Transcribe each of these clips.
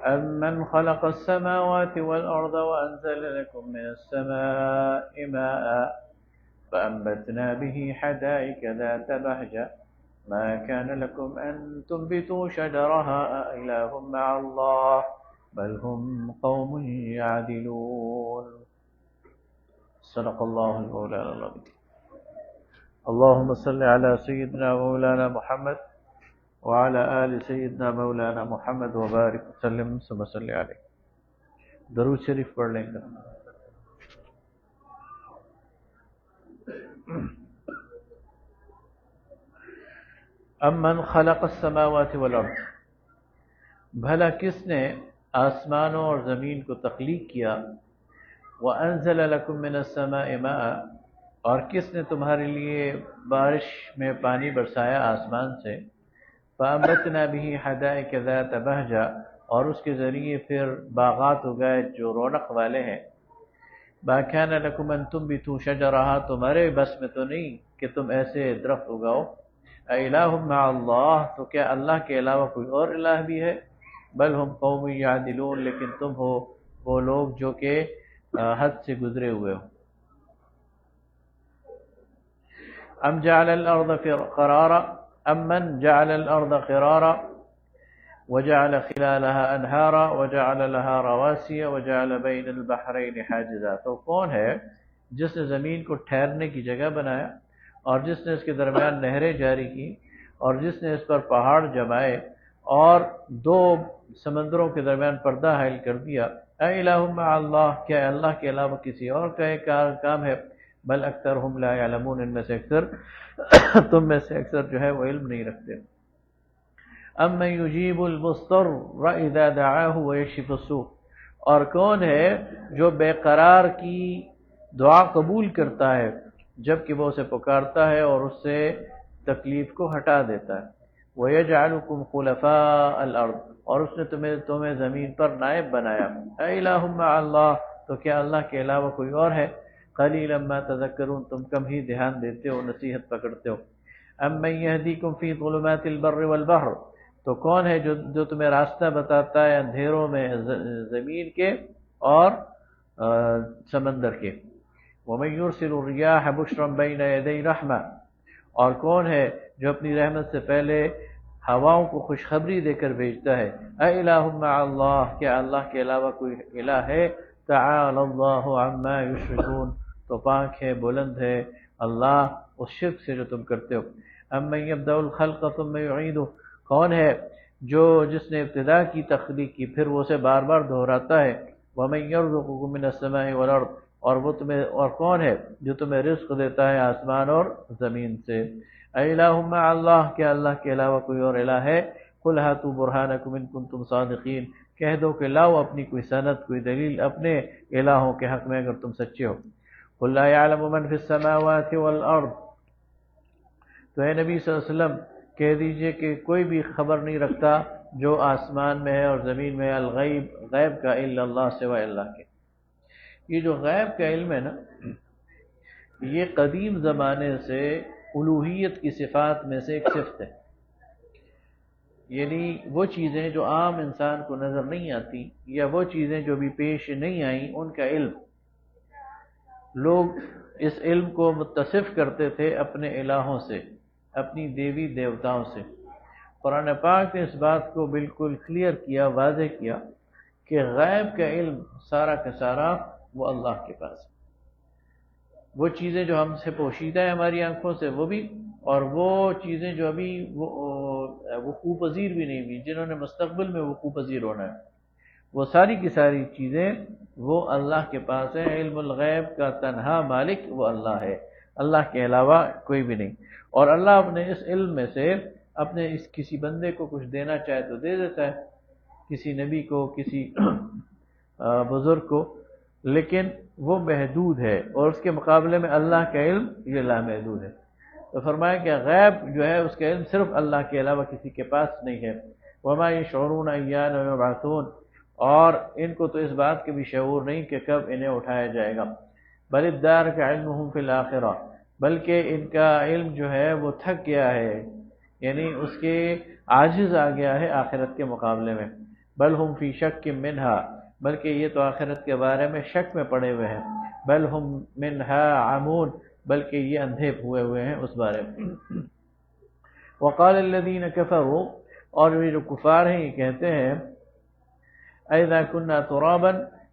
أمن خلق السماوات والأرض وأنزل لكم من السماء ماء فأنبتنا به حدائق ذات بهجة ما كان لكم أن تنبتوا شجرها أإله مع الله بل هم قوم يعدلون. صدق الله المولانا العظيم. اللهم صل على سيدنا مولانا محمد وعلى آل سیدنا مولانا محمد وبارک وسلم ثم صلی علیہ. درود شریف پڑھ لیں گے. امن خلق السماوات والارض، بھلا کس نے آسمانوں اور زمین کو تخلیق کیا. وانزل لکم من السماء ماء، اور کس نے تمہارے لیے بارش میں پانی برسایا آسمان سے. فأنبتنا به حدائق ذات بہجہ، اور اس کے ذریعے پھر باغات اگائے جو رونق والے ہیں. ما كان لكم ان تنبتوا شجرها، تمہارے بس میں تو نہیں کہ تم ایسے درخت اگاؤ. اِلٰہ مع اللہ، تو کیا اللہ کے علاوہ کوئی اور الہ بھی ہے. بل ہم قوم یعدلون، لیکن تم ہو وہ لوگ جو کہ حد سے گزرے ہوئے ہو. ام جعل الارض قرارا، امن جعل الارض قرارا وجعل خلالها انہارا وجعل لها رواسي وجعل بين البحرين حاجزا. تو کون ہے جس نے زمین کو ٹھہرنے کی جگہ بنایا اور جس نے اس کے درمیان نہریں جاری کی اور جس نے اس پر پہاڑ جمائے اور دو سمندروں کے درمیان پردہ حائل کر دیا. اِلٰہ مع اللہ، کیا اللہ کے علاوہ کسی اور کا کام ہے. بل اکثرهم لا يعلمون، ان میں سے اکثر تم میں سے اکثر جو ہے وہ علم نہیں رکھتے. امن یجیب المضطر اذا دعاہ ویکشف السوء، اور کون ہے جو بے قرار کی دعا قبول کرتا ہے جبکہ وہ اسے پکارتا ہے اور اس سے تکلیف کو ہٹا دیتا ہے. وَيَجْعَلُكُمْ خُلَفَاءَ الْأَرْضِ، اور اس نے تمہیں زمین پر نائب بنایا. اِلٰہ مع اللہ، تو کیا اللہ کے علاوہ کوئی اور ہے. قَلِيلًا مَا تَذَكَّرُونَ، تم کم ہی دھیان دیتے ہو، نصیحت پکڑتے ہو. اَمَّن يَهْدِيكُمْ فِي ظُلُمَاتِ الْبَرِّ وَالْبَحْرِ، تو کون ہے جو تمہیں راستہ بتاتا ہے اندھیروں میں زمین کے اور سمندر کے. وَمَن يُرْسِلُ الرِّيَاحَ بُشْرًا بَيْنَ يَدَيْ رَحْمَةٍ، اور کون ہے جو اپنی رحمت سے پہلے ہواؤں کو خوشخبری دے کر بھیجتا ہے. اِلٰہ مع اللہ، کیا اللہ کے علاوہ کوئی الہ ہے. تعالی اللہ عما یشرکون، تو پاک ہے، بلند ہے اللہ اس شرک سے جو تم کرتے ہو. امن یبدأ الخلق ثم یعیدہ، کون ہے جس نے ابتدا کی تخلیق کی پھر وہ اسے بار بار دہراتا ہے. وَمَن يَرْزُقُكُم مِّنَ السَّمَاءِ وَالْأَرْضِ، اور کون ہے جو تمہیں رزق دیتا ہے آسمان اور زمین سے. اِلٰہ مع اللہ، کیا اللہ کے علاوہ کوئی اور الہ ہے. قُلْ هَاتُوا بُرْهَانَكُمْ إِن كُنتُمْ صَادِقِينَ، کہہ دو کہ لاؤ اپنی کوئی سند، کوئی دلیل اپنے الہوں کے حق میں اگر تم سچے ہو. قُلْ لَا يَعْلَمُ مَنْ فِي السَّمَاوَاتِ وَالْأَرْضِ، تو اے نبی صلی اللہ علیہ وسلم کہہ دیجئے کہ کوئی بھی خبر نہیں رکھتا جو آسمان میں ہے اور زمین میں ہے. الغیب، غیب کا، الا اللہ، سوائے اللہ کے. یہ جو غیب کا علم ہے نا، یہ قدیم زمانے سے الوہیت کی صفات میں سے ایک صفت ہے. یعنی وہ چیزیں جو عام انسان کو نظر نہیں آتی یا وہ چیزیں جو بھی پیش نہیں آئیں، ان کا علم لوگ اس علم کو متصف کرتے تھے اپنے الہوں سے، اپنی دیوی دیوتاؤں سے. قرآن پاک نے اس بات کو بالکل کلیئر کیا، واضح کیا کہ غیب کا علم سارا کا سارا وہ اللہ کے پاس ہے. وہ چیزیں جو ہم سے پوشیدہ ہیں ہماری آنکھوں سے وہ بھی، اور وہ چیزیں جو ابھی وقوع پذیر بھی نہیں ہوئی، جنہوں نے مستقبل میں وقوع پذیر ہونا ہے، وہ ساری کی ساری چیزیں وہ اللہ کے پاس ہیں. علم الغیب کا تنہا مالک وہ اللہ ہے، اللہ کے علاوہ کوئی بھی نہیں. اور اللہ اپنے اس علم میں سے اپنے کسی بندے کو کچھ دینا چاہے تو دے دیتا ہے، کسی نبی کو، کسی بزرگ کو، لیکن وہ محدود ہے، اور اس کے مقابلے میں اللہ کا علم یہ لامحدود ہے. تو فرمایا کہ غیب جو ہے اس کا علم صرف اللہ کے علاوہ کسی کے پاس نہیں ہے. وما يشعرون ايان يبعثون، اور ان کو تو اس بات کے بھی شعور نہیں کہ کب انہیں اٹھایا جائے گا. بل ادارک علمهم فی الآخرہ، بلکہ ان کا علم جو ہے وہ تھک گیا ہے، یعنی اس کے عاجز آ گیا ہے آخرت کے مقابلے میں. بل ہم فی شک منہا، بلکہ یہ تو آخرت کے بارے میں شک میں پڑے ہوئے ہیں. بل ہم منہا عمون، بلکہ یہ اندھے ہوئے ہیں اس بارے میں. وقال الذین کفروا، اور یہ جو کفار ہیں یہ کہتے ہیں اذا كنا ترابا،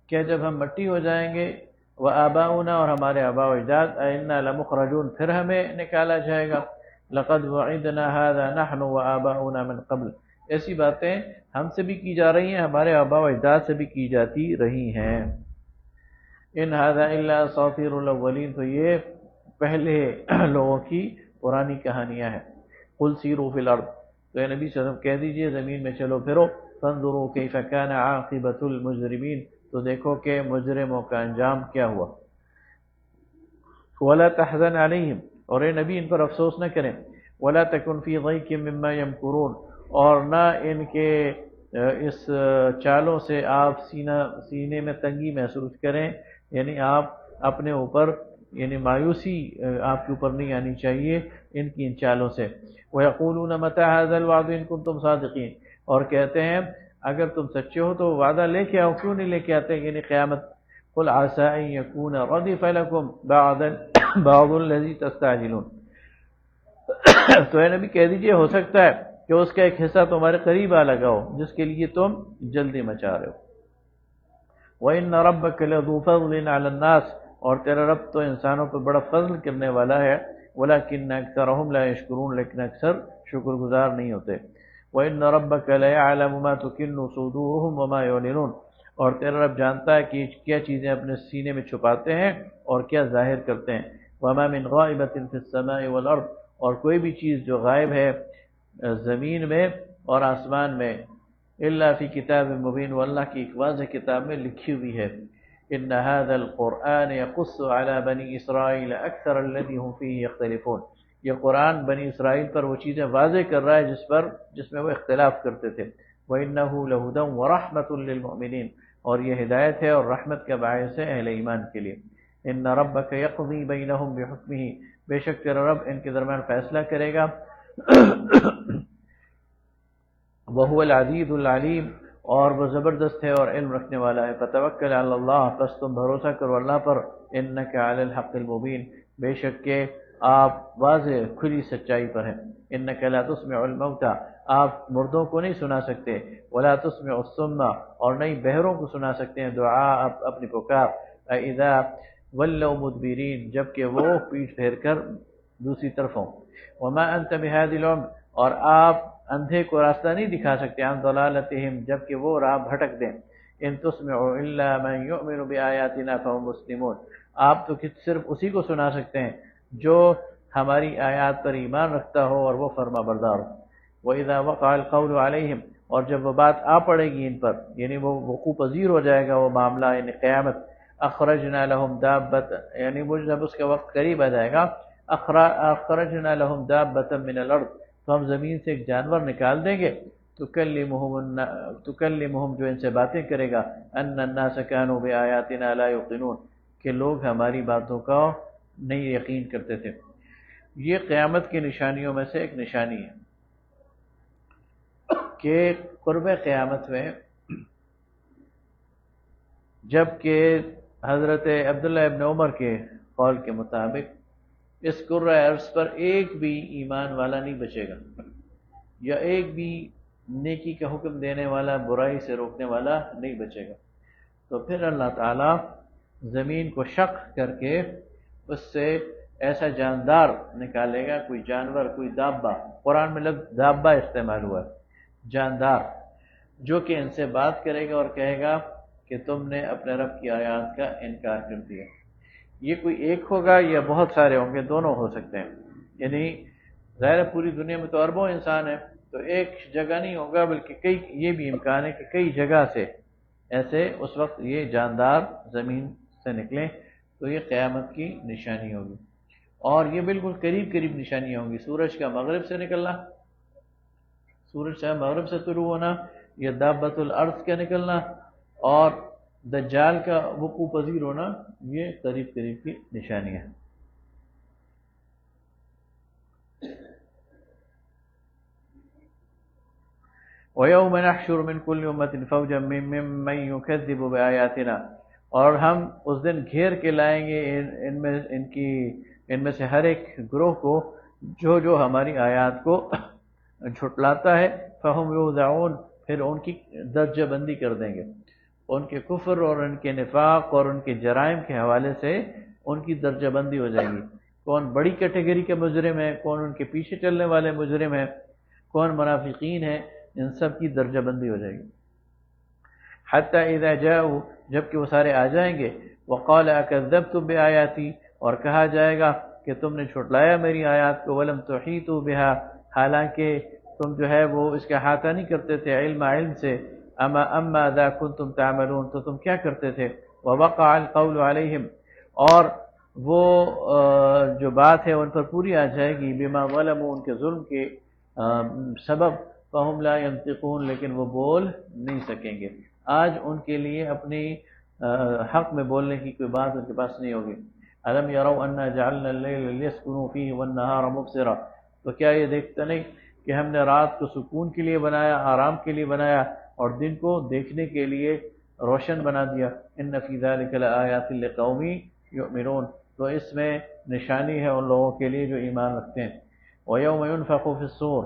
کیا جب ہم مٹی ہو جائیں گے، وآباؤنا، اور ہمارے آباء و اجداد، انا لمخرجون، پھر ہمیں نکالا جائے گا. لقد وعدنا هذا نحن وآباؤنا من قبل، ایسی باتیں ہم سے بھی کی جا رہی ہیں، ہمارے آباء و اجداد سے بھی کی جاتی رہی ہیں. ان هذا الا اساطیر الاولین، تو یہ پہلے لوگوں کی پرانی کہانیاں ہیں. قل سیروا فی الارض، تو اے نبی صلی اللہ علیہ وسلم کہہ دیجئے زمین میں چلو پھرو. فانظروا کیف کان عاقبۃ المجرمین، تو دیکھو کہ مجرموں کا انجام کیا ہوا. ولا تحزن علیہم، اور اے نبی ان پر افسوس نہ کریں. ولا تکن فی ضیق مما یمکرون، اور نہ ان کے اس چالوں سے آپ سینے میں تنگی محسوس کریں، یعنی آپ اپنے اوپر، یعنی مایوسی آپ کے اوپر نہیں آنی چاہیے ان کی ان چالوں سے. وَيَقُولُونَ مَتَى هَذَا الْوَعْدُ إِن كُنتُمْ صَادِقِينَ، اور کہتے ہیں اگر تم سچے ہو تو وعدہ لے کے آؤ، کیوں نہیں لے کے آتے، یعنی قیامت. قُلْ عَسَىٰ أَن يَكُونَ رَدِفَ لَكُمْ بَعْضُ الَّذِي تَسْتَعْجِلُونَ، تو اے نبی کہہ دیجئے ہو سکتا ہے کہ اس کا ایک حصہ تمہارے قریب آ لگا ہو جس کے لیے تم جلدی مچا رہے ہو. وَإِنَّ رَبَّكَ لَذُو فَضْلٍ عَلَى النَّاسِ، اور تیرا رب تو انسانوں پر بڑا فضل کرنے والا ہے. وَلَكِنَّ أَكْثَرَهُمْ لَا يَشْكُرُونَ، لیکن اکثر شکر گزار نہیں ہوتے. وَإِنَّ رَبَّكَ لَيَعْلَمُ مَا تُكِنُّ صُدُورُهُمْ وَمَا يُعْلِنُونَ، اور تیرا رب جانتا ہے کہ کیا چیزیں اپنے سینے میں چھپاتے ہیں اور کیا ظاہر کرتے ہیں. وَمَا مِنْ غَائِبَةٍ فِي السَّمَاءِ وَالْأَرْضِ، اور کوئی بھی چیز جو غائب ہے زمین میں اور آسمان میں، الا فی کتاب مبین، واللہ کی ایک واضح کتاب میں لکھی ہوئی ہے. ان هذا القرآن يقص على بني اسرائیل اکثر الذی هم فیہ یختلفون، یہ قرآن بنی اسرائیل پر وہ چیزیں واضح کر رہا ہے جس میں وہ اختلاف کرتے تھے. وَإِنَّهُ لَهُدًى وَرَحْمَةٌ لِّلْمُؤْمِنِينَ، اور یہ ہدایت ہے اور رحمت کا باعث ہے اہل ایمان کے لیے. ان ربک یقضی بینہم بحکمہ، بے شک تیرا رب ان کے درمیان فیصلہ کرے گا. وَهُوَ الْعَزِيزُ الْعَلِيمُ، اور وہ زبردست ہے اور علم رکھنے والا ہے. فَتَوَكَّلْ عَلَى اللَّهِ، پس تم بھروسہ کرو اللہ پر. إِنَّكَ عَلَى الْحَقِّ الْمُبِينِ، بے شک کہ آپ واضح کھلی سچائی پر ہیں. إِنَّكَ لَا تُسْمِعُ الْمَوْتَى، آپ مردوں کو نہیں سنا سکتے. وَلَا تُسْمِعُ الصُّمَّ، اور نہیں بہروں کو سنا سکتے ہیں دعا اپنی پکار. إِذَا وَلَّوْا مُدْبِرِينَ، جبکہ وہ پیٹھ پھیر کر دوسری طرف ہوں. وَمَا أَنْتَ بِهَادِ الْعُمْيِ، اور آپ اندھے کو راستہ نہیں دکھا سکتے. عن ضلالتہم، جبکہ وہ راہ بھٹک دیں. ان تسمع الا من یؤمن بآیاتنا فهم مسلمون، آپ تو صرف اسی کو سنا سکتے ہیں جو ہماری آیات پر ایمان رکھتا ہو اور وہ فرما بردار ہو. وَإِذَا وَقَعَ الْقَوْلُ عَلَيْهِمْ، اور جب وہ بات آ پڑے گی ان پر، یعنی وہ وقوع پذیر ہو جائے گا وہ معاملہ، یعنی قیامت. اخرجنا لهم دابة، یعنی وہ جب اس کا وقت قریب آ جائے گا. اخرجنا لهم دابة من الارض، تو ہم زمین سے ایک جانور نکال دیں گے. تکلمہم، جو ان سے باتیں کرے گا. ان الناس كانوا بآیاتنا لا یوقنون، کہ لوگ ہماری باتوں کا نہیں یقین کرتے تھے. یہ قیامت کی نشانیوں میں سے ایک نشانی ہے کہ قرب قیامت میں، جب کہ حضرت عبداللہ ابن عمر کے قول کے مطابق اس کرۂ ارض پر ایک بھی ایمان والا نہیں بچے گا، یا ایک بھی نیکی کا حکم دینے والا، برائی سے روکنے والا نہیں بچے گا. تو پھر اللہ تعالیٰ زمین کو شق کر کے اس سے ایسا جاندار نکالے گا، کوئی جانور، کوئی دابہ. قرآن میں لفظ دابہ استعمال ہوا ہے، جاندار، جو کہ ان سے بات کرے گا اور کہے گا کہ تم نے اپنے رب کی آیات کا انکار کر دیا. یہ کوئی ایک ہوگا یا بہت سارے ہوں گے، دونوں ہو سکتے ہیں. یعنی ظاہر پوری دنیا میں تو اربوں انسان ہیں، تو ایک جگہ نہیں ہوگا بلکہ کئی، یہ بھی امکان ہے کہ کئی جگہ سے ایسے اس وقت یہ جاندار زمین سے نکلیں. تو یہ قیامت کی نشانی ہوگی، اور یہ بالکل قریب قریب نشانیاں ہوں گی. سورج کا مغرب سے نکلنا، سورج کا مغرب سے طلوع ہونا، یا دابۃ الارض کا نکلنا، اور دجال کا وقوع پذیر ہونا، یہ قریب قریب کی نشانیاں ہیں. وَيَوْمَ نَحْشُرُ مِنْ كُلِّ أُمَّةٍ فَوْجًا مِّمَّن يُكَذِّبُ بِآيَاتِنَا، اور ہم اس دن گھیر کے لائیں گے ان میں سے ہر ایک گروہ کو جو جو ہماری آیات کو جھٹلاتا ہے، فَهُمْ يُوزَعُونَ، پھر ان کی درجہ بندی کر دیں گے، ان کے کفر اور ان کے نفاق اور ان کے جرائم کے حوالے سے ان کی درجہ بندی ہو جائے گی، کون بڑی کیٹیگری کے مجرم ہیں، کون ان کے پیچھے چلنے والے مجرم ہیں، کون منافقین ہیں، ان سب کی درجہ بندی ہو جائے گی۔ حتی اذا جاؤ، جب کہ وہ سارے آ جائیں گے، وقال اکذبتم بآیاتی، اور کہا جائے گا کہ تم نے جھٹلایا میری آیات کو، ولم تحیطوا بها، حالانکہ تم جو ہے وہ اس کا احاطہ نہیں کرتے تھے علم سے، اما ذا کنتم تعملون، تو تم کیا کرتے تھے، ووقع القول علیہم، اور وہ جو بات ہے ان پر پوری آ جائے گی، بما ظلموا، ان کے ظلم کے سبب، فہم لا ينطقون، لیکن وہ بول نہیں سکیں گے، آج ان کے لیے اپنی حق میں بولنے کی کوئی بات ان کے پاس نہیں ہوگی۔ الم یروا انا جعلنا اللیل لیسکنوا فیہ والنہار مبصرا، تو کیا یہ دیکھتے نہیں کہ ہم نے رات کو سکون کے لیے بنایا، آرام کے لیے بنایا، اور دن کو دیکھنے کے لیے روشن بنا دیا۔ ان فی ذلک لآیات لقوم یؤمنون، تو اس میں نشانی ہے ان لوگوں کے لیے جو ایمان رکھتے ہیں۔ ویوم ینفخ فی الصور،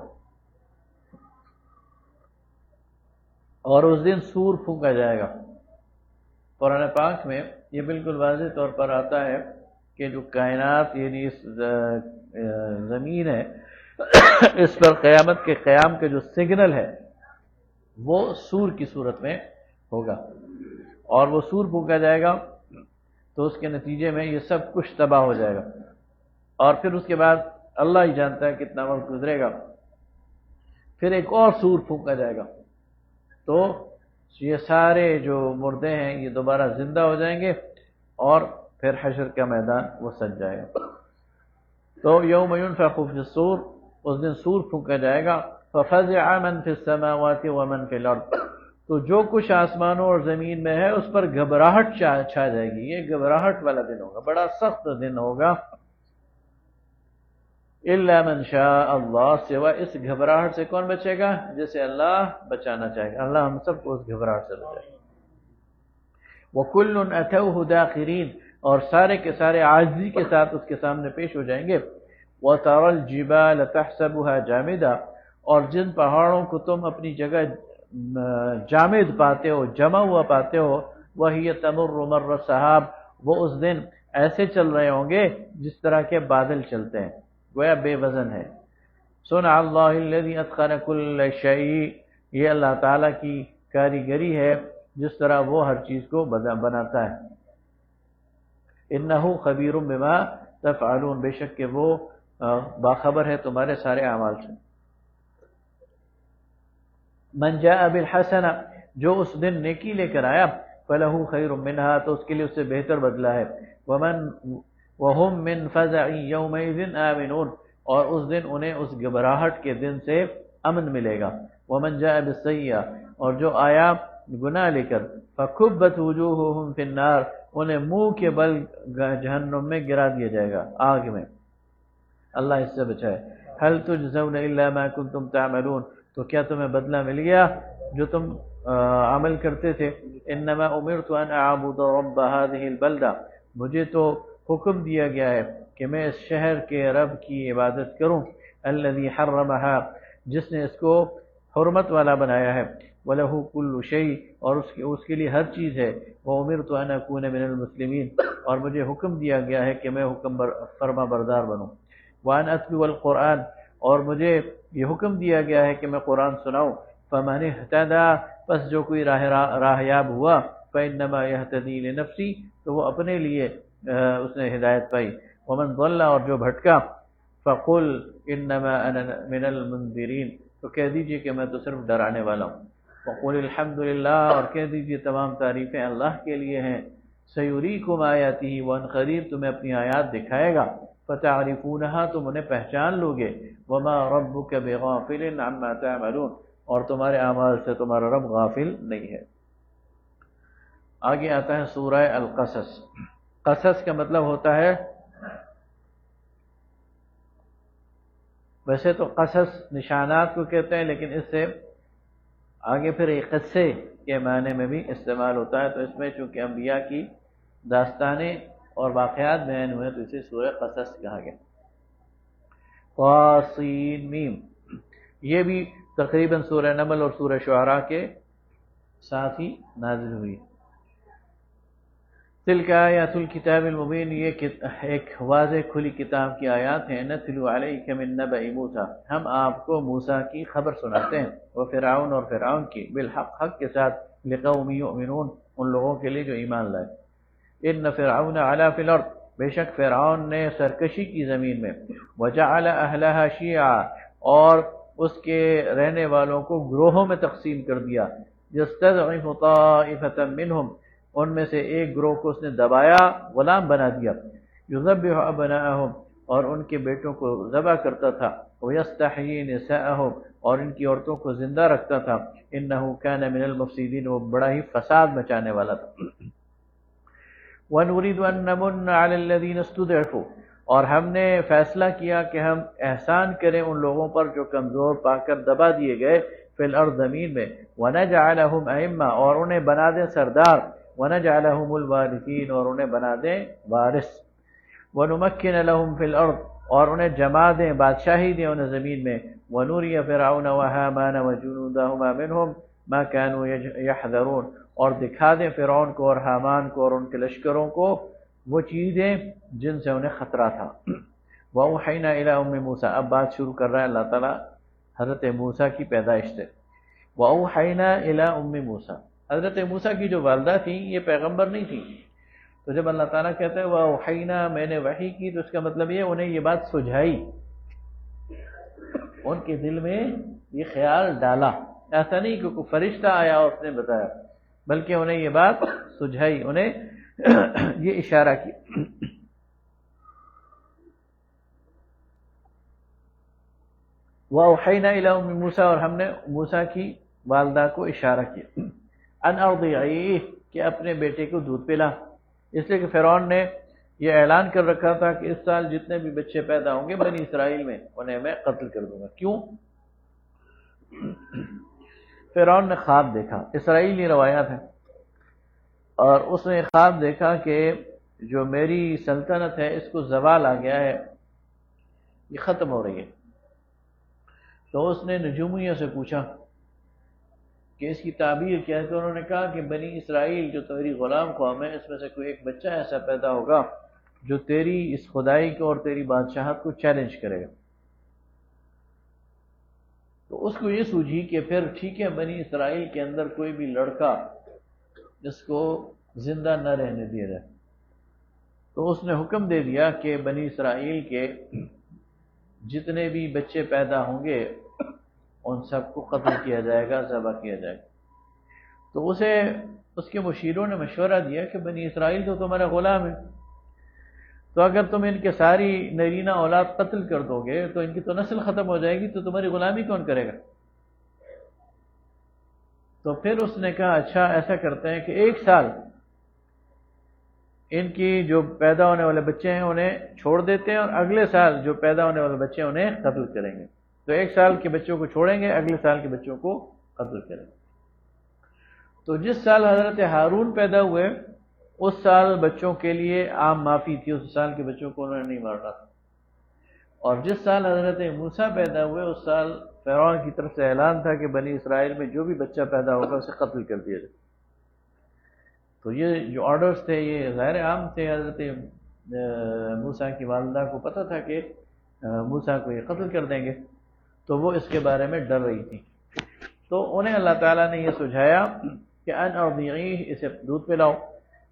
اور اس دن سور پھونکا جائے گا۔ قرآن پاک میں یہ بالکل واضح طور پر آتا ہے کہ جو کائنات یعنی اس زمین ہے اس پر قیامت کے قیام کے جو سگنل ہے وہ سور کی صورت میں ہوگا، اور وہ سور پھونکا جائے گا تو اس کے نتیجے میں یہ سب کچھ تباہ ہو جائے گا، اور پھر اس کے بعد اللہ ہی جانتا ہے کتنا وقت گزرے گا، پھر ایک اور سور پھونکا جائے گا، تو یہ سارے جو مردے ہیں یہ دوبارہ زندہ ہو جائیں گے، اور پھر حشر کا میدان وہ سج جائے گا۔ تو یوم ینفخ فی الصور، اس دن سور پھونکا جائے گا، ففزع من فی السماوات ومن فی الارض، تو جو کچھ آسمانوں اور زمین میں ہے اس پر گھبراہٹ چھا جائے گی، یہ گھبراہٹ والا دن ہوگا، بڑا سخت دن ہوگا۔ الا من شاء اللہ، سوائے اس گھبراہٹ سے کون بچے گا؟ جسے اللہ بچانا چاہے گا، اللہ ہم سب کو اس گھبراہٹ سے بچائے گا۔ وَكُلٌّ أَتَوْهُ دَاخِرِينَ، اور سارے کے سارے عاجزی کے ساتھ اس کے سامنے پیش ہو جائیں گے۔ وَتَرَى الْجِبَالَ تَحْسَبُهَا جَامِدَةً، اور جن پہاڑوں کو تم اپنی جگہ جامد پاتے ہو، جمع ہوا پاتے ہو، وَهِيَ تَمُرُّ مَرَّ السَّحَابِ، وہ اس دن ایسے چل رہے ہوں گے جس طرح کے بادل چلتے ہیں، گویا بے وزن ہے۔ صنع اللہ الذی اتقن کل شیء، یہ اللہ تعالیٰ کی کاریگری ہے جس طرح وہ ہر چیز کو بناتا ہے۔ انہ خبیر بما تفعلون، بے شک کہ وہ باخبر ہے تمہارے سارے اعمال سے۔ من جاء بالحسنہ، جو اس دن نیکی لے کر آیا، فلہ خیر منہا، تو اس کے لیے اس سے بہتر بدلہ ہے۔ وہم من فزع یومئذ آمنون، اور اس دن انہیں اس گھبراہٹ کے دن سے امن ملے گا۔ ومن جاء بالسیئہ، اور جو آیا گناہ لے کر، فکبت وجوہہم فی النار، انہیں منہ کے بل جہنم میں گرا دیا جائے گا، آگ میں، اللہ اس سے بچائے۔ هل تجزون الا ما کنتم تعملون، تو کیا تمہیں بدلہ مل گیا جو تم عمل کرتے تھے؟ انما امرت ان اعبد رب هذه البلدہ، مجھے تو حکم دیا گیا ہے کہ میں اس شہر کے رب کی عبادت کروں، الذي حرمها، جس نے اس کو حرمت والا بنایا ہے، وَلَهُ كُلُّ شَيْءٍ، اور اس کے لیے ہر چیز ہے، وَأُمِرْتُ أَنْ أَكُونَ مِنَ الْمُسْلِمِينَ، اور مجھے حکم دیا گیا ہے کہ میں حکم فرما بردار بنوں، وَأَنْ أَتْلُوَ الْقُرْآنَ، اور مجھے یہ حکم دیا گیا ہے کہ میں قرآن سناؤں، فَمَنِ اهْتَدَىٰ، پس جو کوئی راہیاب ہوا، فَإِنَّمَا يَهْتَدِي لِنَفْسِهِ، تو وہ اپنے لیے اس نے ہدایت پائی، وَمَنْ ضَلَّ، اور جو بھٹکا، فَقُلْ إِنَّمَا أَنَا مِنَ الْمُنذِرِينَ، تو کہہ دیجئے کہ میں تو صرف ڈرانے والا ہوں۔ وَقُلِ الْحَمْدُ لِلَّهِ، اور کہہ دیجئے تمام تعریفیں اللہ کے لیے ہیں، سَيُرِيكُمْ آيَاتِهِ، وَأَنْ قریب تمہیں اپنی آیات دکھائے گا، فَتَعْرِفُونَهَا، تم انہیں پہچان لوگے، وَمَا رَبُّكَ بِغَافِلٍ عَمَّا تَعْمَلُونَ، اور تمہارے اعمال سے تمہارا رب غافل نہیں ہے۔ آگے آتا ہے سورہ القصص۔ قصص کا مطلب ہوتا ہے، ویسے تو قصص نشانات کو کہتے ہیں، لیکن اس سے آگے پھر ایک قصے کے معنی میں بھی استعمال ہوتا ہے، تو اس میں چونکہ انبیاء کی داستانیں اور واقعات بیان ہوئے تو اسے سورہ قصص کہا گیا۔ طاسین میم، یہ بھی تقریباً سورہ نمل اور سورہ شعراء کے ساتھ ہی نازل ہوئی۔ تلک آیات الکتاب المبین، یہ ایک واضح کھلی کتاب کی آیات ہیں۔ نتلو علیک من نبأ موسیٰ، ہم آپ کو موسیٰ کی خبر سناتے ہیں، وہ فرعون اور فرعون کی، بالحق حق کے ساتھ، لقوم یؤمنون ان لوگوں کے لیے جو ایمان لائے۔ ان فرعون علا فی الارض، بے شک فرعون نے سرکشی کی زمین میں، وجعل اہلہا شیعا، اور اس کے رہنے والوں کو گروہوں میں تقسیم کر دیا، یستضعف طائفة منہم، ان میں سے ایک گروہ کو اس نے دبایا، غلام بنا دیا، یذبح ابناءہم، اور ان کے بیٹوں کو ذبح کرتا تھا، ویستحیی نساءہم، اور ان کی عورتوں کو زندہ رکھتا تھا، انہ کان من المفسدین، وہ بڑا ہی فساد مچانے والا تھا۔ وَنُرِيدُ أَن نَّمُنَّ عَلَى الَّذِينَ اسْتُضْعِفُوا، اور ہم نے فیصلہ کیا کہ ہم احسان کریں ان لوگوں پر جو کمزور پا کر دبا دیے گئے، فی الارض زمین میں، وَنَجْعَلَهُمْ أَئِمَّةً، اور انہیں بنا دیں سردار، وَنَجْعَلَهُمُ الْوَارِثِينَ، اور انہیں بنا دیں وارث، وَنُمَكِّنَ لَهُمْ فِي الْأَرْضِ، اور انہیں جما دیں، بادشاہی دیں انہیں زمین میں، وَنُرِيَ فِرْعَوْنَ وَهَامَانَ وَجُنُودَهُمَا مِنْهُمْ مَا كَانُوا يَحْذَرُونَ، اور دکھا دیں فرعون کو اور حامان کو اور ان کے لشکروں کو وہ چیزیں جن سے انہیں خطرہ تھا۔ وَأَوْحَيْنَا إِلَىٰ أُمِّ مُوسَىٰ، اب بات شروع کر رہا ہے اللہ تعالیٰ حضرت موسیٰ کی پیدائش سے۔ وَأَوْحَيْنَا إِلَىٰ أُمِّ مُوسَىٰ، حضرت موسیٰ کی جو والدہ تھیں یہ پیغمبر نہیں تھیں، تو جب اللہ تعالیٰ کہتا ہے وَأَوْحَيْنَا، میں نے وحی کی، تو اس کا مطلب یہ انہیں یہ بات سجھائی، ان کے دل میں یہ خیال ڈالا، ایسا نہیں کہ کوئی فرشتہ آیا اور اس نے بتایا، بلکہ انہیں یہ بات سجھائی، انہیں یہ اشارہ کی۔ وَأَوْحَيْنَا إِلَىٰ أُمِّ مُوسَىٰ، اور ہم نے موسیٰ کی والدہ کو اشارہ کیا، أَنْ أَرْضِعِيهِ، کہ اپنے بیٹے کو دودھ پلا، اس لیے کہ فرعون نے یہ اعلان کر رکھا تھا کہ اس سال جتنے بھی بچے پیدا ہوں گے بنی اسرائیل میں انہیں میں قتل کر دوں گا۔ کیوں؟ فرعون نے خواب دیکھا، اسرائیلی روایات ہے، اور اس نے خواب دیکھا کہ جو میری سلطنت ہے اس کو زوال آ گیا ہے، یہ ختم ہو رہی ہے۔ تو اس نے نجومیوں سے پوچھا کہ اس کی تعبیر کیا ہے، تو انہوں نے کہا کہ بنی اسرائیل جو تیری غلام قوم ہے اس میں سے کوئی ایک بچہ ایسا پیدا ہوگا جو تیری اس خدائی کو اور تیری بادشاہت کو چیلنج کرے گا۔ تو اس کو یہ سوجھی کہ پھر ٹھیک ہے بنی اسرائیل کے اندر کوئی بھی لڑکا جس کو زندہ نہ رہنے دیا جائے، تو اس نے حکم دے دیا کہ بنی اسرائیل کے جتنے بھی بچے پیدا ہوں گے ان سب کو قتل کیا جائے گا، ذبح کیا جائے گا۔ تو اسے اس کے مشیروں نے مشورہ دیا کہ بنی اسرائیل تو تمہارا غلام ہے، تو اگر تم ان کے ساری نرینہ اولاد قتل کر دو گے تو ان کی تو نسل ختم ہو جائے گی، تو تمہاری غلامی کون کرے گا؟ تو پھر اس نے کہا اچھا ایسا کرتے ہیں کہ ایک سال ان کی جو پیدا ہونے والے بچے ہیں انہیں چھوڑ دیتے ہیں، اور اگلے سال جو پیدا ہونے والے بچے ہیں انہیں قتل کریں گے۔ تو ایک سال کے بچوں کو چھوڑیں گے، اگلے سال کے بچوں کو قتل کریں گے۔ تو جس سال حضرت ہارون پیدا ہوئے اس سال بچوں کے لیے عام معافی تھی، اس سال کے بچوں کو انہوں نے نہیں مارنا تھا، اور جس سال حضرت موسیٰ پیدا ہوئے اس سال فرعون کی طرف سے اعلان تھا کہ بنی اسرائیل میں جو بھی بچہ پیدا ہوگا اسے قتل کر دیا جائے۔ تو یہ جو آرڈرز تھے یہ غیر عام تھے، حضرت موسیٰ کی والدہ کو پتہ تھا کہ موسیٰ کو یہ قتل کر دیں گے، تو وہ اس کے بارے میں ڈر رہی تھی۔ تو انہیں اللہ تعالیٰ نے یہ سجھایا کہ ان ارضعیہ، اسے دودھ پلاؤ،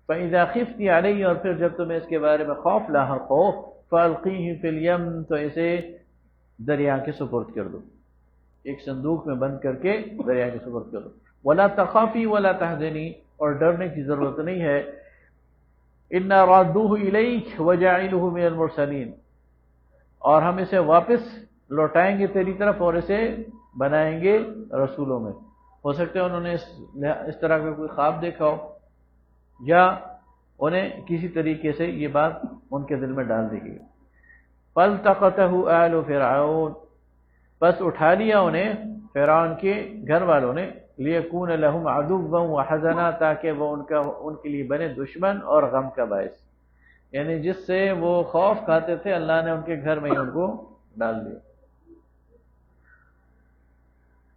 فَإِذَا خِفْتِ عَلَيْهِ، اور پھر جب تمہیں اس کے بارے میں خوف لاحق ہو، فَأَلْقِيهِ فِي الْيَمِّ، تو اسے دریا کے سپرد کر دو، ایک صندوق میں بند کر کے دریا کے سپرد کر دو۔ وَلَا تَخَافِي وَلَا تَحْزَنِي، اور ڈرنے کی ضرورت نہیں ہے، إِنَّا رَادُّوهُ إِلَيْكَ وَجَاعِلُهُ مِنَ الْمُرْسَلِينَ، اور ہم اسے واپس لوٹائیں گے تیری طرف اور اسے بنائیں گے رسولوں میں۔ ہو سکتا ہے انہوں نے اس طرح کا کوئی خواب دیکھا ہو، یا انہیں کسی طریقے سے یہ بات ان کے دل میں ڈال دی گئی۔ فَالْتَقَطَهُ آلُ فِرْعَوْنَ، بس اٹھا لیا انہیں فرعون کے گھر والوں نے، لیکون لہم عدوا وحزنا، تاکہ وہ ان کے لیے بنے دشمن اور غم کا باعث، یعنی جس سے وہ خوف کھاتے تھے اللہ نے ان کے گھر میں ہی ان کو ڈال دیا۔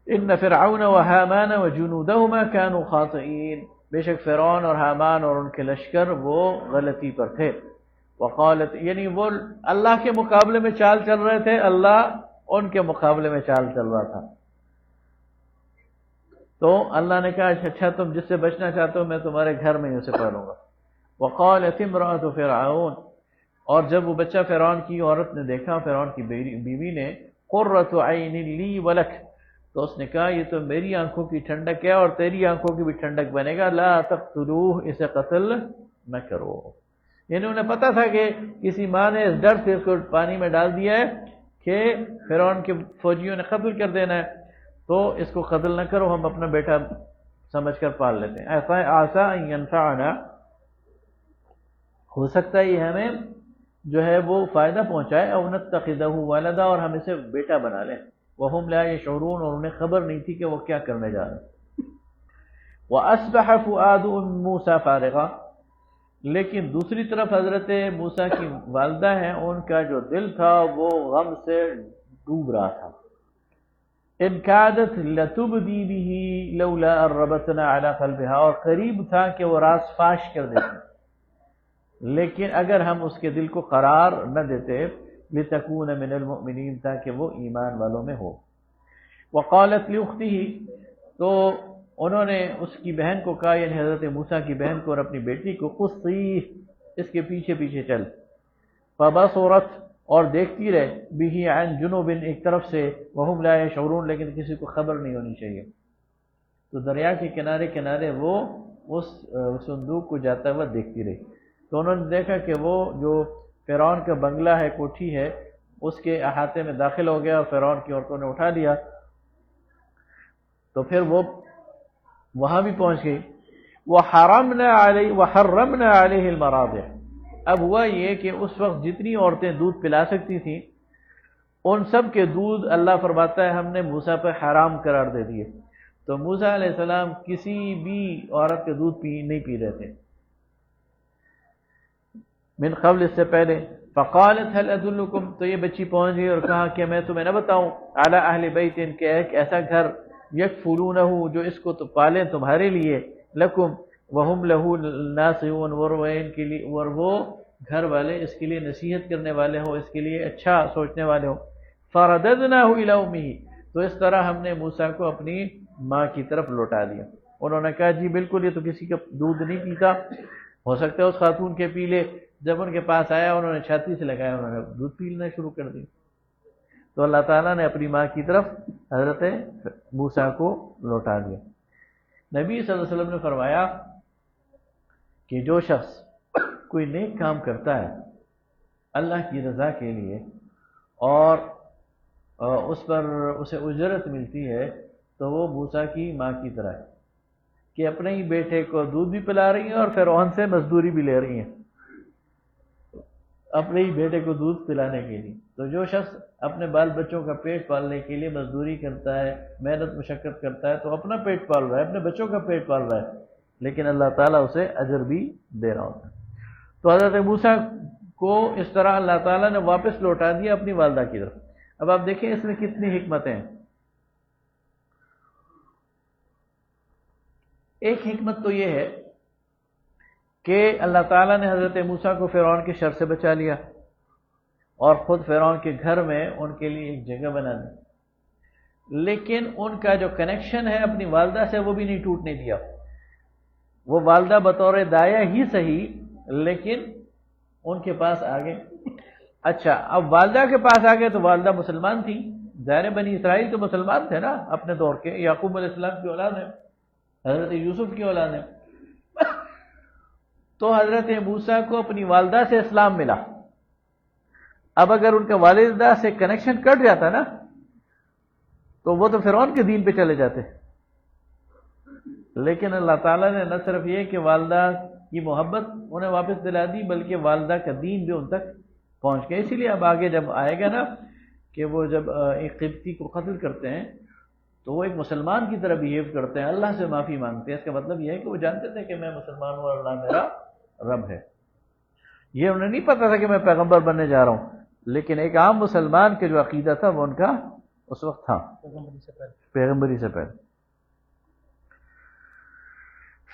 ان فرعون وحامان وجنودهما كانوا خاطئین، بے شک فرعون اور حامان اور ان کے لشکر وہ غلطی پر تھے۔ وقالت، یعنی وہ اللہ کے مقابلے میں چال چل رہے تھے، اللہ ان کے مقابلے میں چال چل رہا تھا۔ تو اللہ نے کہا اچھا تم جس سے بچنا چاہتے ہو میں تمہارے گھر میں ہی اسے پالوں گا۔ وقالت امرأة فرعون، اور جب وہ بچہ فرعون کی عورت نے دیکھا، فرعون کی بیوی نے، قرۃ عین لی ولک، تو اس نے کہا یہ تو میری آنکھوں کی ٹھنڈک ہے اور تیری آنکھوں کی بھی ٹھنڈک بنے گا، لا تقتلوہ، اسے قتل نہ کرو۔ یعنی انہیں پتا تھا کہ کسی ماں نے اس ڈر سے اس کو پانی میں ڈال دیا ہے کہ فرعون کے فوجیوں نے قتل کر دینا ہے، تو اس کو قتل نہ کرو، ہم اپنا بیٹا سمجھ کر پال لیتے ہیں۔ ایسا آسا ان ینفعنا، ہو سکتا ہے یہ ہمیں جو ہے وہ فائدہ پہنچائے، او نتخذہ ولدا، اور ہم اسے بیٹا بنا لیں، وہم لا یشعرون، اور انہیں خبر نہیں تھی کہ وہ کیا کرنے جا رہے ہیں۔ وَأَصْبَحَ فُؤَادُ مُوسَى فَارِغًا، لیکن دوسری طرف حضرت موسیٰ کی والدہ ہیں، ان کا جو دل تھا وہ غم سے ڈوب رہا تھا۔ ان کادت لتبدی به لولا ان ربطنا علی قلبها، اور قریب تھا کہ وہ راز فاش کر دیتے، لیکن اگر ہم اس کے دل کو قرار نہ دیتے، لتکون من المؤمنین، تاکہ وہ ایمان والوں میں ہو۔ وقالت لاختہ، تو انہوں نے اس کی بہن کو کہا، یعنی حضرت موسیٰ کی بہن کو اور اپنی بیٹی کو، قصی، اس کے پیچھے پیچھے چل، فبصرت، اور دیکھتی رہے، بھی عن جنوب، ایک طرف سے، وہم لا یشعرون، لیکن کسی کو خبر نہیں ہونی چاہیے۔ تو دریا کے کنارے کنارے وہ اس صندوق کو جاتا ہوا دیکھتی رہی، تو انہوں نے دیکھا کہ وہ جو فرعون کا بنگلہ ہے، کوٹھی ہے، اس کے احاطے میں داخل ہو گیا اور فرعون کی عورتوں نے اٹھا لیا، تو پھر وہ وہاں بھی پہنچ گئی۔ وحرمنا علیہ المراضع، اب ہوا یہ کہ اس وقت جتنی عورتیں دودھ پلا سکتی تھیں ان سب کے دودھ اللہ فرماتا ہے ہم نے موسیٰ پر حرام قرار دے دیے، تو موسیٰ علیہ السلام کسی بھی عورت کے دودھ نہیں پی رہے تھے من قبل، اس سے پہلے۔ فقالت هل ادلکم، تو یہ بچی پہنچ گئی اور کہا کہ میں تمہیں نہ بتاؤں، علی اہل بیت، کہ ایک ایسا گھر، یکفلونہ، جو اس کو تو پالیں تمہارے لیے، لکم وہم لہو ناصحون، اور وہ گھر والے اس کے لیے نصیحت کرنے والے ہوں، اس کے لیے اچھا سوچنے والے ہوں۔ فرددناہ الی امہ، تو اس طرح ہم نے موسیٰ کو اپنی ماں کی طرف لوٹا دیا۔ انہوں نے کہا جی بالکل، یہ تو کسی کا دودھ نہیں پیتا، ہو سکتا ہے اس خاتون کے پی لے۔ جب ان کے پاس آیا انہوں نے چھاتی سے لگایا، انہوں نے دودھ پینا شروع کر دی، تو اللہ تعالیٰ نے اپنی ماں کی طرف حضرت موسیٰ کو لوٹا دیا۔ نبی صلی اللہ علیہ وسلم نے فرمایا کہ جو شخص کوئی نیک کام کرتا ہے اللہ کی رضا کے لیے اور اس پر اسے اجرت ملتی ہے، تو وہ موسیٰ کی ماں کی طرح ہے کہ اپنے ہی بیٹے کو دودھ بھی پلا رہی ہیں اور فرعون سے مزدوری بھی لے رہی ہیں اپنے ہی بیٹے کو دودھ پلانے کے لیے۔ تو جو شخص اپنے بال بچوں کا پیٹ پالنے کے لیے مزدوری کرتا ہے، محنت مشقت کرتا ہے، تو اپنا پیٹ پال رہا ہے، اپنے بچوں کا پیٹ پال رہا ہے، لیکن اللہ تعالیٰ اسے اجر بھی دے رہا ہوتا ہے۔ تو حضرت موسیٰ کو اس طرح اللہ تعالیٰ نے واپس لوٹا دیا اپنی والدہ کی طرف۔ اب آپ دیکھیں اس میں کتنی حکمتیں ہیں۔ ایک حکمت تو یہ ہے کہ اللہ تعالیٰ نے حضرت موسیٰ کو فرعون کے شر سے بچا لیا اور خود فرعون کے گھر میں ان کے لیے ایک جگہ بنا دی، لیکن ان کا جو کنیکشن ہے اپنی والدہ سے وہ بھی نہیں ٹوٹنے دیا۔ وہ والدہ بطور دایا ہی صحیح، لیکن ان کے پاس آگے۔ اچھا، اب والدہ کے پاس آگے تو والدہ مسلمان تھی، ظاہر بنی اسرائیل تو مسلمان تھے نا اپنے دور کے، یعقوب علیہ السلام کی اولاد ہے، حضرت یوسف کی اولاد ہے۔ تو حضرت موسیٰ کو اپنی والدہ سے اسلام ملا۔ اب اگر ان کا والدہ سے کنیکشن کٹ جاتا نا تو وہ تو فرعون کے دین پہ چلے جاتے، لیکن اللہ تعالیٰ نے نہ صرف یہ کہ والدہ کی محبت انہیں واپس دلا دی، بلکہ والدہ کا دین بھی ان تک پہنچ گیا۔ اسی لیے اب آگے جب آئے گا نا کہ وہ جب ایک قبطی کو قتل کرتے ہیں تو وہ ایک مسلمان کی طرح بہیو کرتے ہیں، اللہ سے معافی مانگتے ہیں۔ اس کا مطلب یہ ہے کہ وہ جانتے تھے کہ میں مسلمان ہوں اور اللہ میرا رب ہے۔ یہ انہیں نہیں پتا تھا کہ میں پیغمبر بننے جا رہا ہوں، لیکن ایک عام مسلمان کے جو عقیدہ تھا وہ ان کا اس وقت تھا پیغمبری سے پہلے۔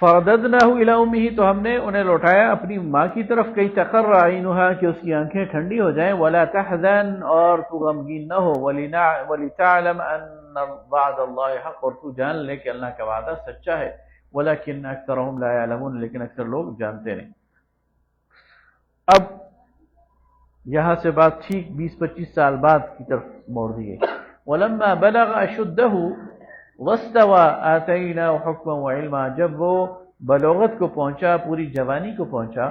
فرددناہ الی امہ، تو ہم نے انہیں لوٹایا اپنی ماں کی طرف، کئی تقر عینھا، کہ اس کی آنکھیں ٹھنڈی ہو جائیں، ولا تحزن، اور تو غمگین نہ ہو، ولتعلم ان وعد اللہ حق، اور تو جان لے کہ اللہ کا وعدہ سچا ہے، ولکن اکثرهم لا یعلمون، لیکن اکثر لوگ جانتے نہیں۔ اب یہاں سے بات ٹھیک 20-25 سال بعد کی طرف موڑ دی گئی۔ وَلَمَّا بَلَغَ أَشُدَّهُ وَاسْتَوَى آتَيْنَاهُ حُكْمًا وَعِلْمًا، جب وہ بلوغت کو پہنچا، پوری جوانی کو پہنچا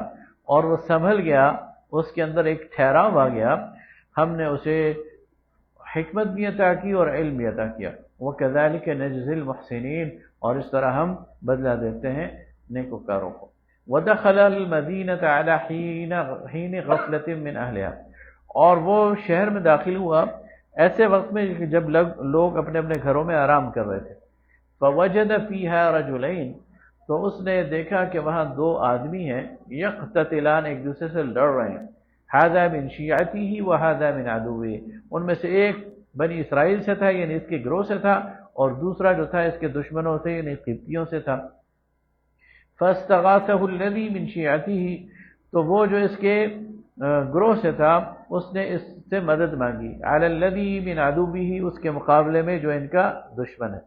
اور وہ سنبھل گیا، اس کے اندر ایک ٹھہراؤ آ گیا، ہم نے اسے حکمت بھی عطا کی اور علم بھی عطا کیا۔ وَكَذَلِكَ نَجْزِي الْمُحْسِنِينَ، اور اس طرح ہم بدلہ دیتے ہیں نیکوکاروں کو۔ وَدَخَلَ الْمَدِينَةَ عَلَى حِينِ غَفْلَةٍ مِّنْ أَهْلِهَا، اور وہ شہر میں داخل ہوا ایسے وقت میں جب لوگ اپنے اپنے گھروں میں آرام کر رہے تھے۔ فَوَجَدَ فِيهَا رَجُلَيْنِ، تو اس نے دیکھا کہ وہاں دو آدمی ہیں، يَقْتَتِلَانِ، ایک دوسرے سے لڑ رہے ہیں، هَذَا مِنْ شِيعَتِهِ وَهَذَا مِنْ عَدُوِّهِ، ان میں سے ایک بنی اسرائیل سے تھا یعنی اس کے گروہ سے تھا، اور دوسرا جو تھا اس کے دشمنوں سے یعنی قبطیوں سے تھا۔ فَاسْتَغَاثَهُ الَّذِي مِنْ شِيعَتِهِ، تو وہ جو اس کے گروہ سے تھا اس نے اس سے مدد مانگی، عَلَى الَّذِي مِنْ عَدُوِّهِ، اس کے مقابلے میں جو ان کا دشمن ہے۔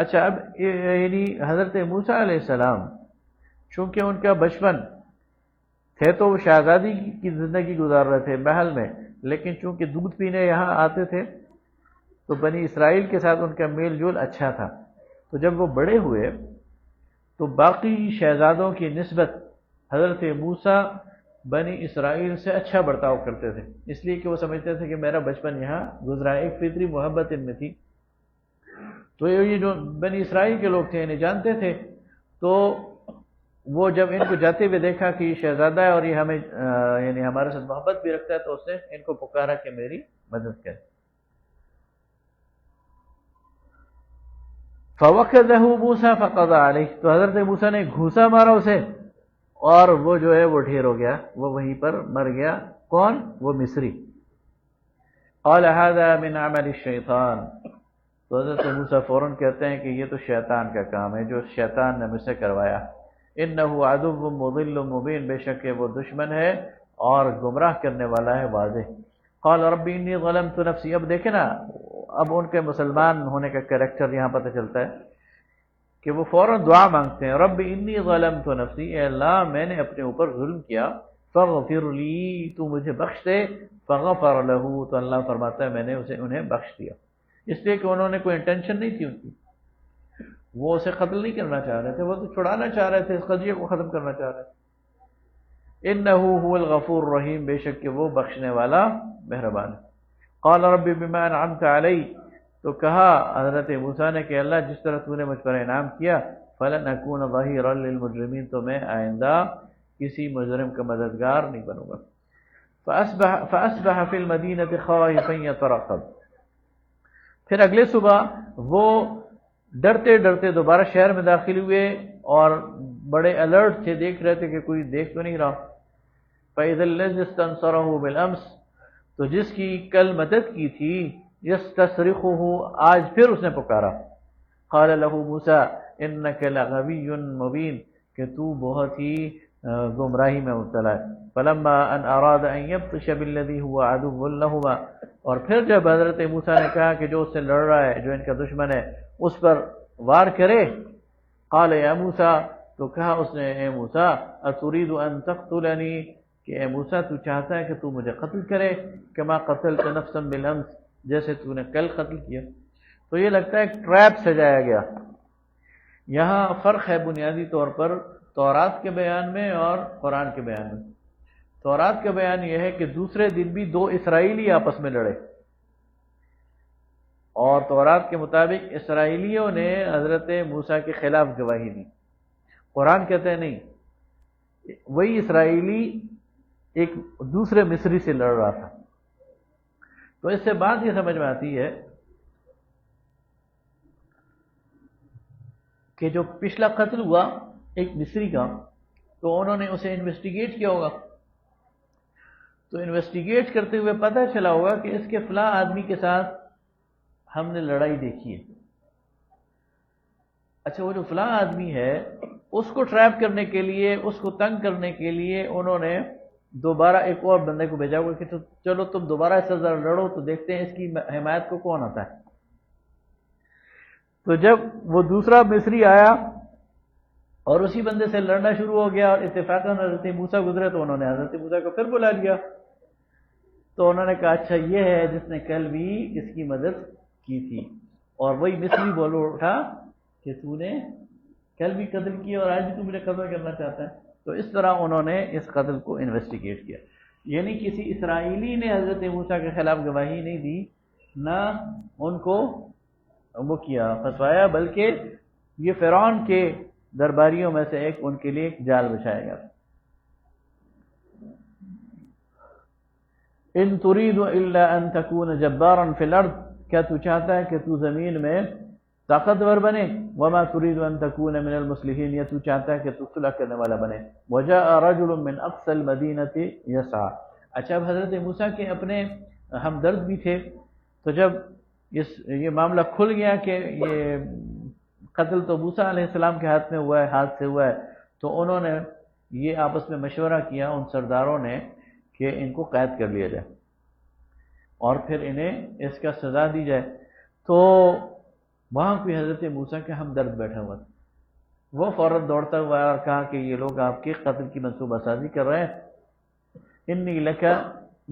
اچھا، اب یعنی حضرت موسیٰ علیہ السلام چونکہ ان کا بچپن تھے تو وہ شہزادی کی زندگی گزار رہے تھے محل میں، لیکن چونکہ دودھ پینے یہاں آتے تھے تو بنی اسرائیل کے ساتھ ان کا میل جول اچھا تھا۔ تو جب وہ بڑے ہوئے تو باقی شہزادوں کی نسبت حضرت موسیٰ بنی اسرائیل سے اچھا برتاؤ کرتے تھے، اس لیے کہ وہ سمجھتے تھے کہ میرا بچپن یہاں گزرا ہے، ایک فطری محبت ان میں تھی۔ تو یہ جو بنی اسرائیل کے لوگ تھے انہیں جانتے تھے، تو وہ جب ان کو جاتے ہوئے دیکھا کہ یہ شہزادہ ہے اور یہ ہمیں یعنی ہمارے ساتھ محبت بھی رکھتا ہے، تو اس نے ان کو پکارا کہ میری مدد کرے۔ فَوَكَذَهُ مُوسَى فَقَضَى عَلَيْهِ، تو حضرت موسیٰ نے گھوسا مارا اسے اور وہ جو ہے وہ ڈھیر ہو گیا، وہ وہیں پر مر گیا۔ کون؟ وہ مصری۔ قَالَ هَذَا مِنْ عَمَلِ الشَّيْطَانِ، تو حضرت موسیٰ فوراً کہتے ہیں کہ یہ تو شیطان کا کام ہے جو شیطان نے مجھ سے کروایا۔ إِنَّهُ عَدُوٌّ مُضِلٌّ مُبِينٌ، بے شک وہ دشمن ہے اور گمراہ کرنے والا ہے واضح۔ قال رب انی ظلمت نفسی، اب دیکھیں نا، اب ان کے مسلمان ہونے کا کریکٹر یہاں پتہ چلتا ہے کہ وہ فوراً دعا مانگتے ہیں، رب انی ظلمت نفسی، اے اللہ میں نے اپنے اوپر ظلم کیا، فاغفر لی، تو مجھے بخش دے، فغفر له، تو اللہ فرماتا ہے میں نے انہیں بخش دیا، اس لیے کہ انہوں نے کوئی انٹینشن نہیں تھی ان کی، وہ اسے قتل نہیں کرنا چاہ رہے تھے، وہ تو چھڑانا چاہ رہے تھے، اس قضیے کو ختم کرنا چاہ رہے تھے۔ انہ هو الغفور الرحیم، بے شک کہ وہ بخشنے والا مہربان ہے۔ قال رب بما انعمت علی، تو کہا حضرت موسیٰ نے کہ اللہ جس طرح تو نے مجھ پر انعام کیا، فلن اکون ظہیرا للمجرمین، تو میں آئندہ کسی مجرم کا مددگار نہیں بنوں گا۔ فاصبح فی المدینۃ خائفا یترقب، پھر اگلے صبح وہ ڈرتے ڈرتے دوبارہ شہر میں داخل ہوئے اور بڑے الرٹ تھے، دیکھ رہے تھے کہ کوئی دیکھ تو نہیں رہا۔ فَإِذَا الَّذِي اسْتَنصَرَهُ بِالْأَمْسِ، تو جس کی کل مدد کی تھی، يَسْتَصْرِخُهُ، آج پھر اس نے پکارا، قَالَ لَهُ مُوسَىٰ إِنَّكَ لَغَوِيٌّ مُبِينٌ، کہ تو بہت ہی گمراہی میں مبتلا ہے۔ فَلَمَّا أَنْ أَرَادَ أَنْ يَبْطِشَ بِالَّذِي هُوَ عَدُوٌّ لَهُمَا، اور پھر جب حضرت موسیٰ نے کہا کہ جو اس سے لڑ رہا ہے، جو ان کا دشمن ہے، اس پر وار کرے، قال یا موسیٰ، تو کہا اس نے اے موسیٰ، اتريد ان تقتلنی، کہ اے موسیٰ تو چاہتا ہے کہ تو مجھے قتل کرے، کما قتلت نفسا بالامس، جیسے تو نے کل قتل کیا۔ تو یہ لگتا ہے ایک ٹریپ سجایا گیا۔ یہاں فرق ہے بنیادی طور پر تورات کے بیان میں اور قرآن کے بیان میں۔ تورات کا بیان یہ ہے کہ دوسرے دن بھی دو اسرائیلی آپس میں لڑے، اور تورات کے مطابق اسرائیلیوں نے حضرت موسیٰ کے خلاف گواہی دی۔ قرآن کہتے ہیں نہیں، وہی اسرائیلی ایک دوسرے مصری سے لڑ رہا تھا۔ تو اس سے بات یہ سمجھ میں آتی ہے کہ جو پچھلا قتل ہوا ایک مصری کا، تو انہوں نے اسے انویسٹیگیٹ کیا ہوگا، تو انویسٹیگیٹ کرتے ہوئے پتہ چلا ہوگا کہ اس کے فلاں آدمی کے ساتھ ہم نے لڑائی دیکھی ہے۔ اچھا، وہ جو فلاں آدمی ہے اس کو ٹریپ کرنے کے لیے، اس کو تنگ کرنے کے لیے انہوں نے دوبارہ ایک اور بندے کو بھیجا ہوا کہ چلو تم دوبارہ اس سے ذرا لڑو تو دیکھتے ہیں اس کی حمایت کو کون آتا ہے۔ تو جب وہ دوسرا مصری آیا اور اسی بندے سے لڑنا شروع ہو گیا اور اتفاقاً حضرت موسیٰ گزرے تو انہوں نے حضرت موسیٰ کو پھر بلا لیا، تو انہوں نے کہا اچھا یہ ہے جس نے کل بھی اس کی مدد کی تھی، اور وہی مصری بول اٹھا کہ تو نے کل بھی قتل کیا اور آج بھی تو مجھے قتل کرنا چاہتا ہے۔ تو اس طرح انہوں نے اس قتل کو انویسٹیگیٹ کیا، یعنی کسی اسرائیلی نے حضرت موسیٰ کے خلاف گواہی نہیں دی، نہ ان کو وہ کیا پھنسوایا، بلکہ یہ فرعون کے درباریوں میں سے ایک ان کے لیے ایک جال بچھایا گیا۔ ان تريد الا ان تكون جبارا في الارض، کیا تو چاہتا ہے کہ تو زمین میں طاقتور بنے، وما تريد ان تكون من المصلحين، یا تو چاہتا ہے کہ تو صلح کرنے والا بنے۔ وجاء رجل من اقصى المدينه يسعى، اچھا اب حضرت موسیٰ کے اپنے ہمدرد بھی تھے، تو جب یہ معاملہ کھل گیا کہ یہ قتل تو موسیٰ علیہ السلام کے ہاتھ میں ہوا ہے، ہاتھ سے ہوا ہے، تو انہوں نے یہ آپس میں مشورہ کیا ان سرداروں نے کہ ان کو قید کر لیا جائے اور پھر انہیں اس کا سزا دی جائے۔ تو وہاں کوئی حضرت موسیٰ کا ہمدرد بیٹھا ہوا تھا، وہ فوراً دوڑتا ہوا اور کہا کہ یہ لوگ آپ کے قتل کی منصوبہ سازی کر رہے ہیں، انی لک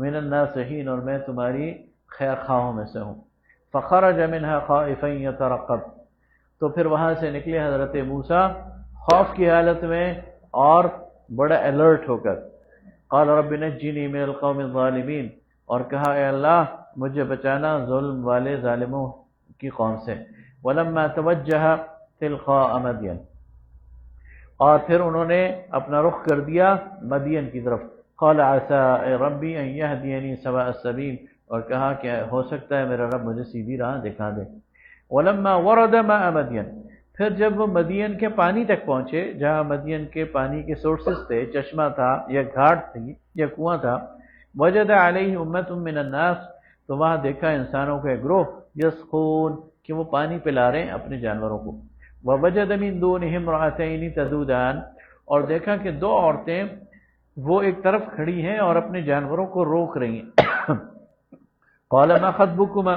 من الناصحین، اور میں تمہاری خیر خواہوں میں سے ہوں۔ فخرج منها خائفا يترقب، تو پھر وہاں سے نکلے حضرت موسیٰ خوف کی حالت میں اور بڑا الرٹ ہو کر، قال رب نجنی من القوم الظالمین، اور کہا اے اللہ مجھے بچانا ظلم والے ظالموں کی قوم سے۔ ولما توجہ تلقاء مدین، اور پھر انہوں نے اپنا رخ کر دیا مدین کی طرف۔ قال عسى ربی ان یہدینی سواء السبیل، اور کہا کہ ہو سکتا ہے میرا رب مجھے سیدھی راہ دکھا دے۔ ولما ورد ماء مدین، پھر جب وہ مدین کے پانی تک پہنچے، جہاں مدین کے پانی کے سورسز تھے، چشمہ تھا یا گھاٹ تھی یا کنواں تھا، وجد علیہ امۃ من الناس، تو وہاں دیکھا انسانوں کا ایک گروہ، یسقون، کہ وہ پانی پلا رہے ہیں اپنے جانوروں کو۔ ووجد من دونہم امرأتین تذودان، اور دیکھا کہ دو عورتیں وہ ایک طرف کھڑی ہیں اور اپنے جانوروں کو روک رہی ہیں۔ قال ما خطبکما،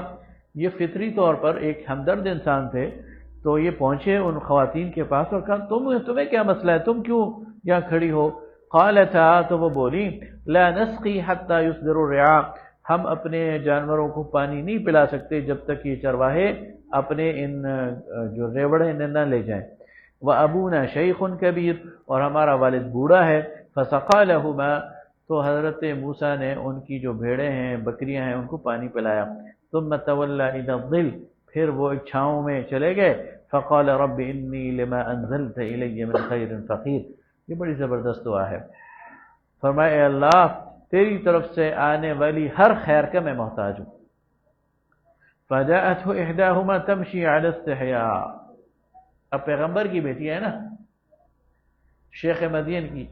یہ فطری طور پر ایک ہمدرد انسان تھے، تو یہ پہنچے ان خواتین کے پاس اور کہا تمہیں کیا مسئلہ ہے، تم کیوں یہاں کھڑی ہو؟ قالتا، تو وہ بولی لا نسقی حتی یصدر الرعاء، ہم اپنے جانوروں کو پانی نہیں پلا سکتے جب تک یہ چرواہے اپنے ان جو ریوڑے نہ لے جائیں۔ وابونا شیخ کبیر، اور ہمارا والد بوڑھا ہے۔ فسقا لہما، تو حضرت موسیٰ نے ان کی جو بھیڑیں ہیں بکریاں ہیں ان کو پانی پلایا۔ ثم تولی الی الظل، پھر وہ ایک چھاؤں میں چلے گئے۔ فقال رب انی لما انزلت الی من خیر فقیر، یہ بڑی زبردست دعا ہے۔ فرمائے اے اللہ تیری طرف سے آنے والی ہر خیر کا میں محتاج ہوں۔ فجاءته احداهما تمشي على استحياء، اب پیغمبر کی بیٹی ہے نا، شیخ مدین کی،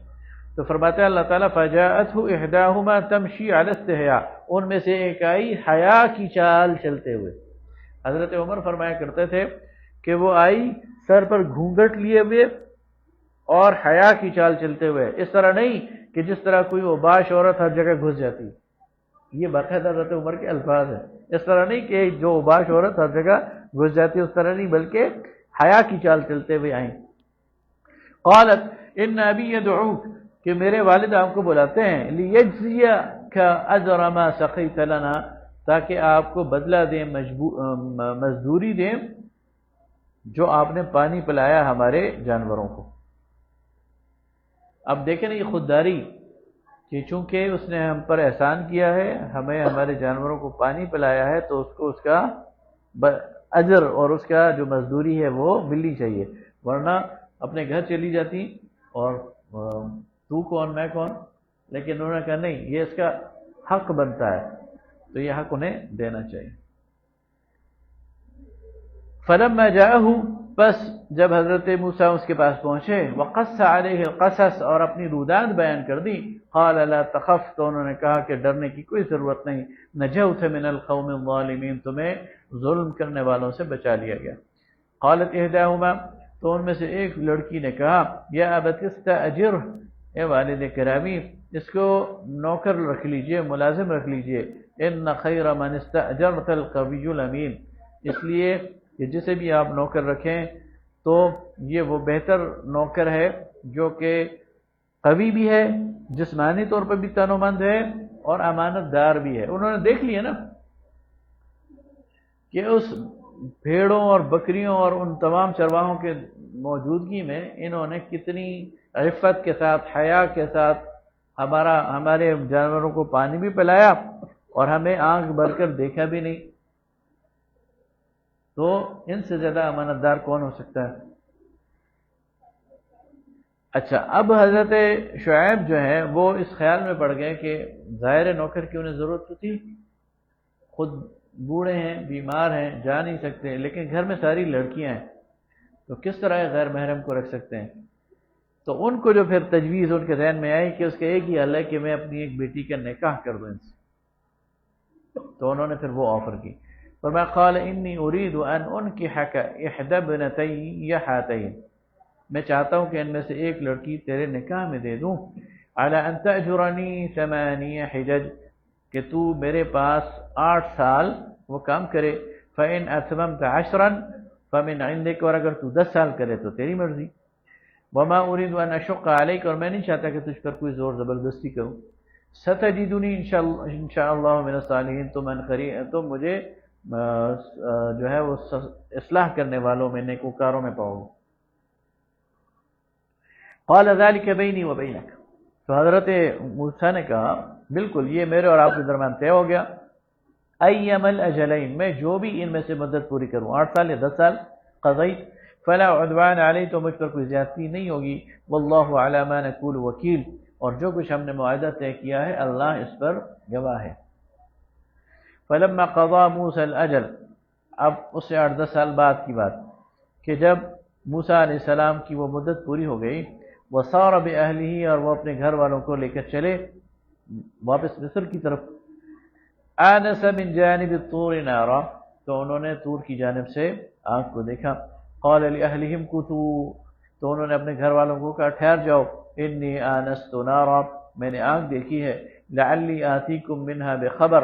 تو فرماتا ہے اللہ تعالیٰ فجاءته احداهما تمشي على استحياء، ان میں سے ایک آئی حیا کی چال چلتے ہوئے۔ حضرت عمر فرمایا کرتے تھے کہ وہ آئی سر پر گھونگھٹ لیے ہوئے اور حیا کی چال چلتے ہوئے، اس طرح نہیں کہ جس طرح کوئی اوباش عورت ہر جگہ گھس جاتی، یہ باقاعدہ حضرت عمر کے الفاظ ہیں، اس طرح نہیں کہ جو اوباش عورت ہر جگہ گھس جاتی اس طرح نہیں، بلکہ حیا کی چال چلتے ہوئے آئیں۔ قالت ان ابی یدعوک، کہ میرے والد آپ کو بلاتے ہیں، لیجزیک اجر ما سقیت لنا، تاکہ آپ کو بدلہ دیں، مزدوری دیں جو آپ نے پانی پلایا ہمارے جانوروں کو۔ اب دیکھیں نا یہ خودداری، کہ چونکہ اس نے ہم پر احسان کیا ہے، ہمیں ہمارے جانوروں کو پانی پلایا ہے، تو اس کو اس کا اجر اور اس کا جو مزدوری ہے وہ ملنی چاہیے، ورنہ اپنے گھر چلی جاتی اور تو کون میں کون، لیکن انہوں نے کہا نہیں یہ اس کا حق بنتا ہے، تو یہ حق انہیں دینا چاہیے۔ فلما جاءه، بس جب حضرت موسیٰ اس کے پاس پہنچے وقص علیہ القصص اور اپنی رودات بیان کر دی قال لا تخف تو انہوں نے کہا کہ ڈرنے کی کوئی ضرورت نہیں نجوت من القوم الظالمین تمہیں ظلم کرنے والوں سے بچا لیا گیا قالت احداہما تو ان میں سے ایک لڑکی نے کہا یا ابت استاجرہ اے والد کرامی اس کو نوکر رکھ لیجئے ملازم رکھ لیجئے ان خیر من استاجرت القوی الامین اس لیے کہ جسے بھی آپ نوکر رکھیں تو یہ وہ بہتر نوکر ہے جو کہ قوی بھی ہے جسمانی طور پر بھی تنومند ہے اور امانت دار بھی ہے انہوں نے دیکھ لیا نا کہ اس بھیڑوں اور بکریوں اور ان تمام چرواہوں کے موجودگی میں انہوں نے کتنی عفت کے ساتھ حیا کے ساتھ ہمارے جانوروں کو پانی بھی پلایا اور ہمیں آنکھ بھر کر دیکھا بھی نہیں تو ان سے زیادہ امانت دار کون ہو سکتا ہے اچھا اب حضرت شعیب جو ہے وہ اس خیال میں پڑ گئے کہ ظاہر نوکر کی انہیں ضرورت تو تھی خود بوڑھے ہیں بیمار ہیں جا نہیں سکتے لیکن گھر میں ساری لڑکیاں ہیں تو کس طرح غیر محرم کو رکھ سکتے ہیں تو ان کو جو پھر تجویز ان کے ذہن میں آئی کہ اس کا ایک ہی حل ہے کہ میں اپنی ایک بیٹی کا نکاح کر دوں ان سے تو انہوں نے پھر وہ آفر کی فرمایا قال انی اريد ان انکحک احدى ابنتی هاتین میں چاہتا ہوں کہ ان میں سے ایک لڑکی تیرے نکاح میں دے دوں علی ان تأجرنی 8 حجج کہ تو میرے پاس 8 سال وہ کام کرے فإن اتممت 10 فمن عندك اور اگر تو 10 سال کرے تو تیری مرضی وما اريد ان اشق عليك اور میں نہیں چاہتا کہ تجھ پر کوئی زور زبردستی کروں ستجدنی انشاءاللہ من الصالحین تو مجھے جو ہے وہ اصلاح کرنے والوں میں نیکوکاروں میں پاؤ قال ذلك بینی و بینک تو حضرت موسیٰ نے کہا بالکل یہ میرے اور آپ کے درمیان طے ہو گیا ایم الاجلین میں جو بھی ان میں سے مدت پوری کروں 8 سال یا 10 سال قضیت فلا عدوان علی تو مجھ پر کوئی زیادتی نہیں ہوگی واللہ علی ما نقول وکیل اور جو کچھ ہم نے معاہدہ طے کیا ہے اللہ اس پر گواہ ہے فلما قضا موسیٰ الاجل اب اس سے 8-10 سال بعد کی بات کہ جب موسیٰ علیہ السلام کی وہ مدت پوری ہو گئی وصار بأہلہ اور وہ اپنے گھر والوں کو لے کر چلے واپس مصر کی طرف آنس من جانب الطور نارا تو انہوں نے طور کی جانب سے آگ کو دیکھا قال لأہلہم کثوا تو انہوں نے اپنے گھر والوں کو کہا ٹھہر جاؤ انی آنست نارا میں نے آگ دیکھی ہے لعلی آتیکم منها بخبر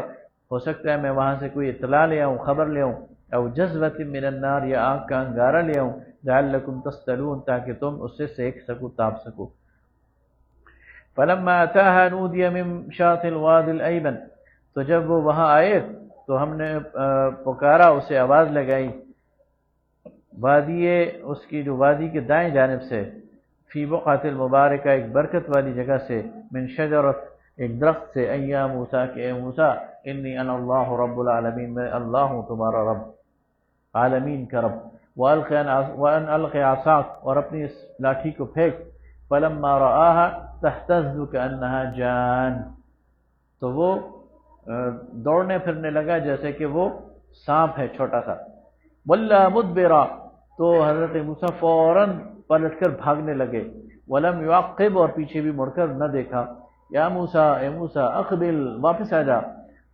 ہو سکتا ہے میں وہاں سے کوئی اطلاع لے آؤں خبر لے آؤں او جذبۃ من النار یا آگ کا انگارہ لے آؤں لعلکم تصطلون تاکہ تم اس سے سیک سکو تاپ سکو فلما اتاها نودی من شاط الوادی الایمن تو جب وہ وہاں آئے تو ہم نے پکارا اسے آواز لگائی وادی اس کی جو وادی کے دائیں جانب سے فی بقعۃ المبارکہ ایک برکت والی جگہ سے من شجرت ایک درخت سے ایا موسیٰ کہ اے موسیٰ انی انا اللہ رب العالمین میں اللہ ہوں تمہارا رب عالمین کا رب وان الق عصاک اور اپنی اس لاٹھی کو پھینک فلما رآها تہتز کأنها جان تو وہ دوڑنے پھرنے لگا جیسے کہ وہ سانپ ہے چھوٹا سا ولا مدبرا تو حضرت موسیٰ فوراً پلٹ کر بھاگنے لگے ولم یعقب اور پیچھے بھی مڑ کر نہ دیکھا یا موسیٰ اے موسیٰ اقبل واپس آ جا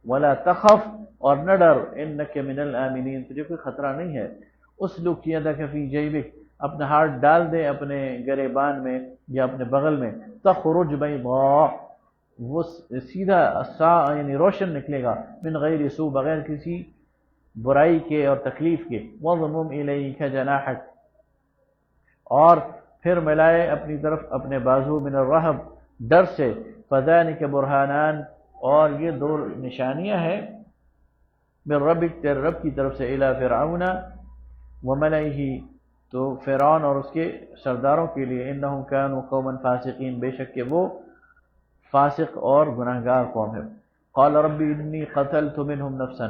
ولا تخف اور نہ ڈر انک من الآمنین تجھے کوئی خطرہ نہیں ہے اسلک یدک فی جیبک اپنا ہاتھ ڈال دے اپنے گریبان میں یا اپنے بغل میں تخرج بیضاء وہ سیدھا یعنی روشن نکلے گا من غیر سوء بغیر کسی برائی کے اور تکلیف کے وضمم الیک جناحک اور پھر ملائے اپنی طرف اپنے بازو من الرہب ڈر سے فذلک برہانان اور یہ 2 نشانیاں ہیں من ربک تیرے رب کی طرف سے الی فرعون وملئہ تو فرعون اور اس کے سرداروں کے لیے انہم کانوا قوما فاسقین بے شک کہ وہ فاسق اور گناہگار قوم ہے قال ربی انی قتلت منہم نفسا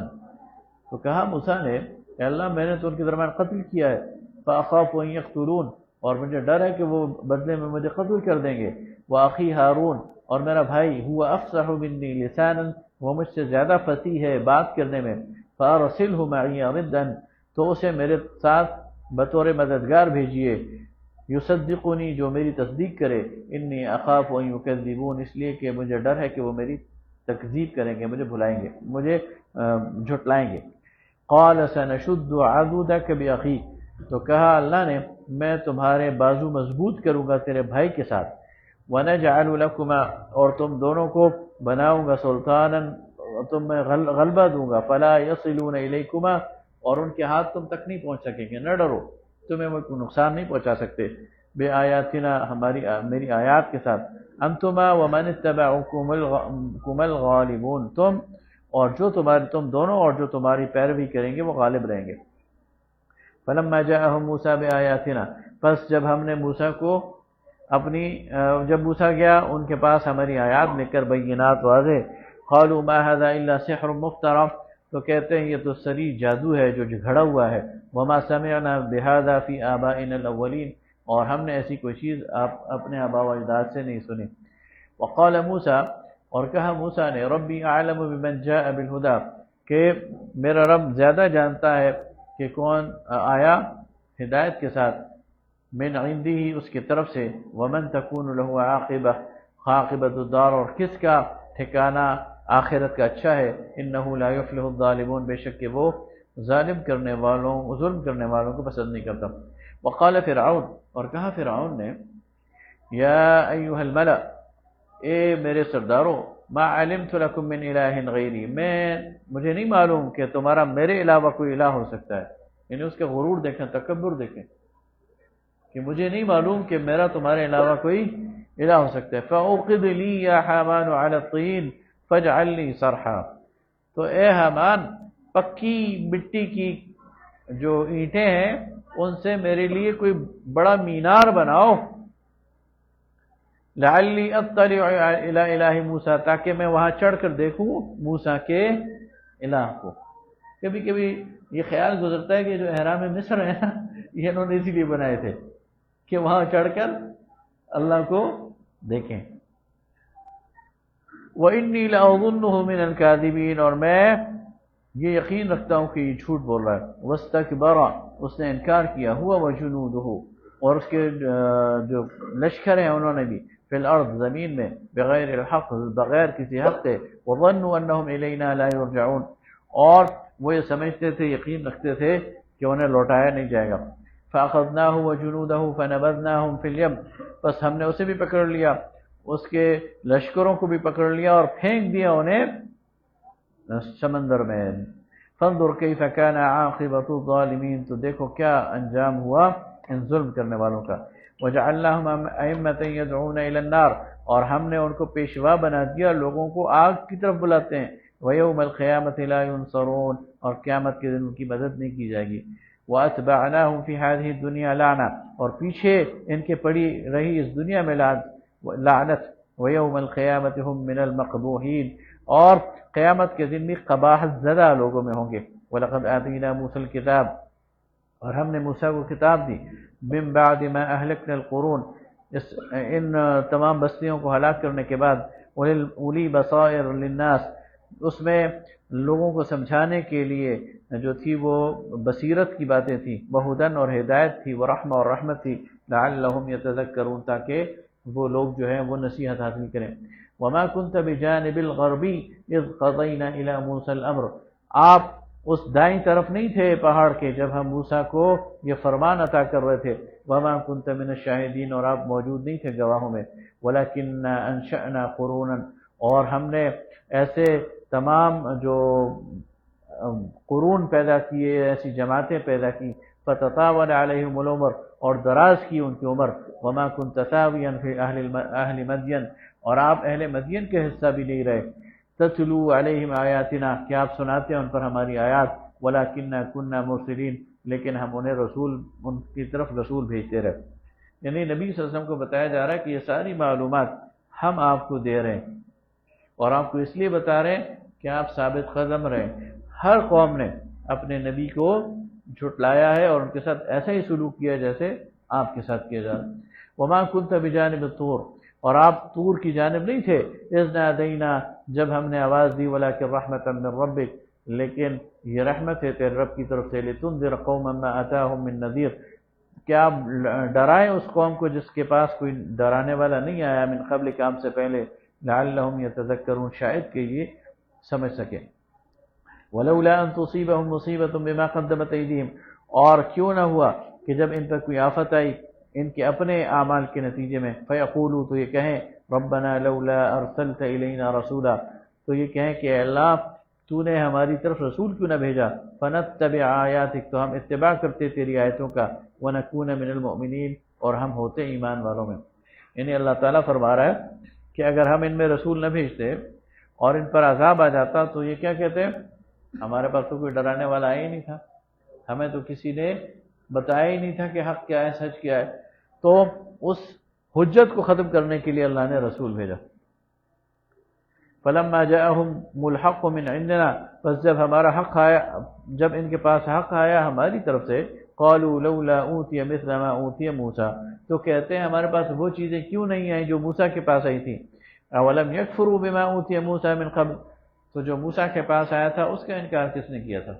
تو کہا موسیٰ نے کہ اللہ میں نے تو ان کے درمیان قتل کیا ہے فاخاف ان یقتلون اور مجھے ڈر ہے کہ وہ بدلے میں مجھے قتل کر دیں گے واخی ہارون اور میرا بھائی ہوا افصح منی لسانا وہ مجھ سے زیادہ فصیح ہے بات کرنے میں فارسلہ معی ردا تو اسے میرے ساتھ بطور مددگار بھیجیے، یصدقنی جو میری تصدیق کرے، انی اخاف ان یکذبون اس لیے کہ مجھے ڈر ہے کہ وہ میری تکذیب کریں گے، مجھے بھلائیں گے، مجھے جھٹلائیں گے۔ قال سنشد عضدک باخیک تو کہا اللہ نے میں تمہارے بازو مضبوط کروں گا تیرے بھائی کے ساتھ، وَنَجْعَلُ لَكُمَا اور تم دونوں کو بناؤں گا سلطانا، تم میں غلبہ دوں گا، فَلَا يَصِلُونَ إِلَيْكُمَا اور ان کے ہاتھ تم تک نہیں پہنچ سکیں گے، نہ ڈرو، تمہیں وہ نقصان نہیں پہنچا سکتے، بے آیاتنا میری آیات کے ساتھ، انتما ومن اتبعکم الغالبون تم دونوں اور جو تمہاری پیروی کریں گے وہ غالب رہیں گے۔ فلما جاءهم موسیٰ بآیاتنا پس جب ہم نے موسیٰ کو جب موسیٰ گیا ان کے پاس ہماری آیات لے کر بینات واضح، قالوا ما هذا الا سحر مفترى تو کہتے ہیں یہ تو سری جادو ہے جو گھڑا ہوا ہے، وما سمعنا بهذا في آبائنا الاولین اور ہم نے ایسی کوئی چیز اپنے آباء و اجداد سے نہیں سنی۔ وقال موسیٰ اور کہا موسیٰ نے ربی اعلم بمن جاء بالہدی کہ میرا رب زیادہ جانتا ہے کہ کون آیا ہدایت کے ساتھ، من عندہ اس کی طرف سے، ومن تکون له عاقبۃ الدار اور کس کا ٹھکانہ آخرت کا اچھا ہے، انہ لا یفلح الظالمون بے شک کہ وہ ظلم کرنے والوں کو پسند نہیں کرتا۔ وقال فرعون اور کہا فرعون نے یا ایھا الملأ اے میرے سرداروں، ما علمت لکم من الہ غیری مجھے نہیں معلوم کہ تمہارا میرے علاوہ کوئی الہ ہو سکتا ہے، یعنی اس کا غرور دیکھیں، تکبر دیکھیں کہ مجھے نہیں معلوم کہ میرا تمہارے علاوہ کوئی الہ ہو سکتا ہے۔ فَأُوقِدْ لِي يَا حَامَانُ عَلَى الطِّينِ فَاجْعَلْ لِي صَرْحًا تو اے حامان پکی مٹی کی جو اینٹیں ہیں ان سے میرے لیے کوئی بڑا مینار بناؤ، لعلی اطلع الی الہ موسیٰ تاکہ میں وہاں چڑھ کر دیکھوں موسیٰ کے الہ کو۔ کبھی کبھی یہ خیال گزرتا ہے کہ جو احرام مصر ہے نا یہ انہوں نے اسی لیے بنائے تھے کہ وہاں چڑھ کر اللہ کو دیکھیں۔ وَإِنِّي لَأَظُنُّهُ مِنَ الْكَاذِبِينَ اور میں یہ یقین رکھتا ہوں کہ یہ جھوٹ بول رہا ہے۔ وَاسْتَكْبَرَ اس نے انکار کیا، هُوَ وَجُنُودُهُ اور اس کے جو لشکر ہیں انہوں نے بھی، فی الارض زمین میں، بغیر الحق بغیر کسی حق کے، وَظَنُّوا أَنَّهُمْ إِلَيْنَا لَا يُرْجَعُونَ اور وہ یہ سمجھتے تھے، یقین رکھتے تھے کہ انہیں لوٹایا نہیں جائے گا۔ فَأَخَذْنَاهُ وَجُنُودَهُ فَنَبَذْنَاهُمْ فِي الْيَمِّ بس ہم نے اسے بھی پکڑ لیا، اس کے لشکروں کو بھی پکڑ لیا اور پھینک دیا انہیں سمندر میں۔ فَانظُرْ كَيْفَ كَانَ عَاقِبَةُ الظَّالِمِينَ تو دیکھو کیا انجام ہوا ان ظلم کرنے والوں کا۔ وَجَعَلْنَاهُمْ أَئِمَّةً يَدْعُونَ إِلَى النَّارِ اور ہم نے ان کو پیشوا بنا دیا، لوگوں کو آگ کی طرف بلاتے ہیں۔ وَيَوْمَ الْقِيَامَةِ لَا يُنصَرُونَ اور قیامت کے دن ان کی مدد نہیں کی جائے گی۔ وَأَتْبَعْنَاهُمْ فِي هَذِهِ الدُّنْيَا لَعْنَةً اور پیچھے ان کے پڑی رہی اس دنیا میں لعنت۔ وَيَوْمَ الْقِيَامَةِ هُمْ مِنَ الْمَقْبُوحِينَ اور قیامت کے دن بھی قباحت زدہ لوگوں میں ہوں گے۔ وَلَقَدْ آتَيْنَا مُوسَى الْكِتَابَ اور ہم نے موسیٰ کو کتاب دی، من بعد ما اہلکنا القرون ان تمام بستیوں کو ہلاک کرنے کے بعد، اولی بصائر للناس اس میں لوگوں کو سمجھانے کے لیے جو تھی وہ بصیرت کی باتیں تھیں، وہدن اور ہدایت تھی، ورحمہ اور رحمت تھی، لعلہم یتذکرون تاکہ وہ لوگ جو ہیں وہ نصیحت حاصل کریں۔ وما كنت بجانب الغربی اذ قضینا الی موسیٰ الامر آپ اس دائیں طرف نہیں تھے پہاڑ کے جب ہم موسیٰ کو یہ فرمان عطا کر رہے تھے، وما كنت من الشاہدین اور آپ موجود نہیں تھے گواہوں میں، ولکننا انشأنا قرونا اور ہم نے ایسے تمام جو قرون پیدا کیے، ایسی جماعتیں پیدا کی، فتطاول علیہم العمر اور دراز کی ان کی عمر، وما كنت ثاویا فی اہل مدین اور آپ اہل مدین کے حصہ بھی نہیں رہے، تتلو علیہم آیاتنا کہ آپ سناتے ہیں ان پر ہماری آیات، ولکننا کننا مرسلین لیکن ہم انہیں ان کی طرف رسول بھیجتے رہے۔ یعنی نبی صلی اللہ علیہ وسلم کو بتایا جا رہا ہے کہ یہ ساری معلومات ہم آپ کو دے رہے ہیں اور آپ کو اس لیے بتا رہے ہیں کہ آپ ثابت قدم رہیں۔ ہر قوم نے اپنے نبی کو جھٹلایا ہے اور ان کے ساتھ ایسا ہی سلوک کیا جیسے آپ کے ساتھ کیا جا رہا ہے۔ وما كنت بجانب الطور اور آپ طور کی جانب نہیں تھے، اذ نادینا جب ہم نے آواز دی، ولکن رحمتا من ربک لیکن یہ رحمت ہے تیرے رب کی طرف سے، لتنذر قوما ما اتاهم من نذیر، کیا آپ ڈرائیں اس قوم کو جس کے پاس کوئی ڈرانے والا نہیں آیا، من قبل کام سے پہلے، لعلهم یتذکرون، شاید کہ یہ سمجھ سکیں۔ ولولا ان تصیبهم مصیبۃ بما قدمت ایدیہم، اور کیوں نہ ہوا کہ جب ان پر کوئی آفت آئی ان کے اپنے اعمال کے نتیجے میں، فیقولوا، تو یہ کہیں، ربنا لولا ارسلت الینا رسولا، تو یہ کہیں کہ اے اللہ تو نے ہماری طرف رسول کیوں نہ بھیجا، فنتبع آیاتک، تو ہم اتباع کرتے تیری آیتوں کا، ونکون من المؤمنین، اور ہم ہوتے ایمان والوں میں۔ یعنی اللہ تعالیٰ فرما رہا ہے کہ اگر ہم ان میں رسول نہ بھیجتے اور ان پر عذاب آ جاتا تو یہ کیا کہتے ہیں، ہمارے پاس تو کوئی ڈرانے والا آیا ہی نہیں تھا، ہمیں تو کسی نے بتایا ہی نہیں تھا کہ حق کیا ہے سچ کیا ہے۔ تو اس حجت کو ختم کرنے کے لیے اللہ نے رسول بھیجا۔ فلما جاءهم الحق من عندنا، بس جب ہمارا حق آیا، جب ان کے پاس حق آیا ہماری طرف سے، قالوا لولا اوتی مثل ما اوتی موسیٰ، تو کہتے ہیں ہمارے پاس وہ چیزیں کیوں نہیں آئیں جو موسیٰ کے پاس آئی تھی۔ اولم یکفروا بما اوتی موسیٰ من قبل، تو جو موسیٰ کے پاس آیا تھا اس کا انکار کس نے کیا تھا؟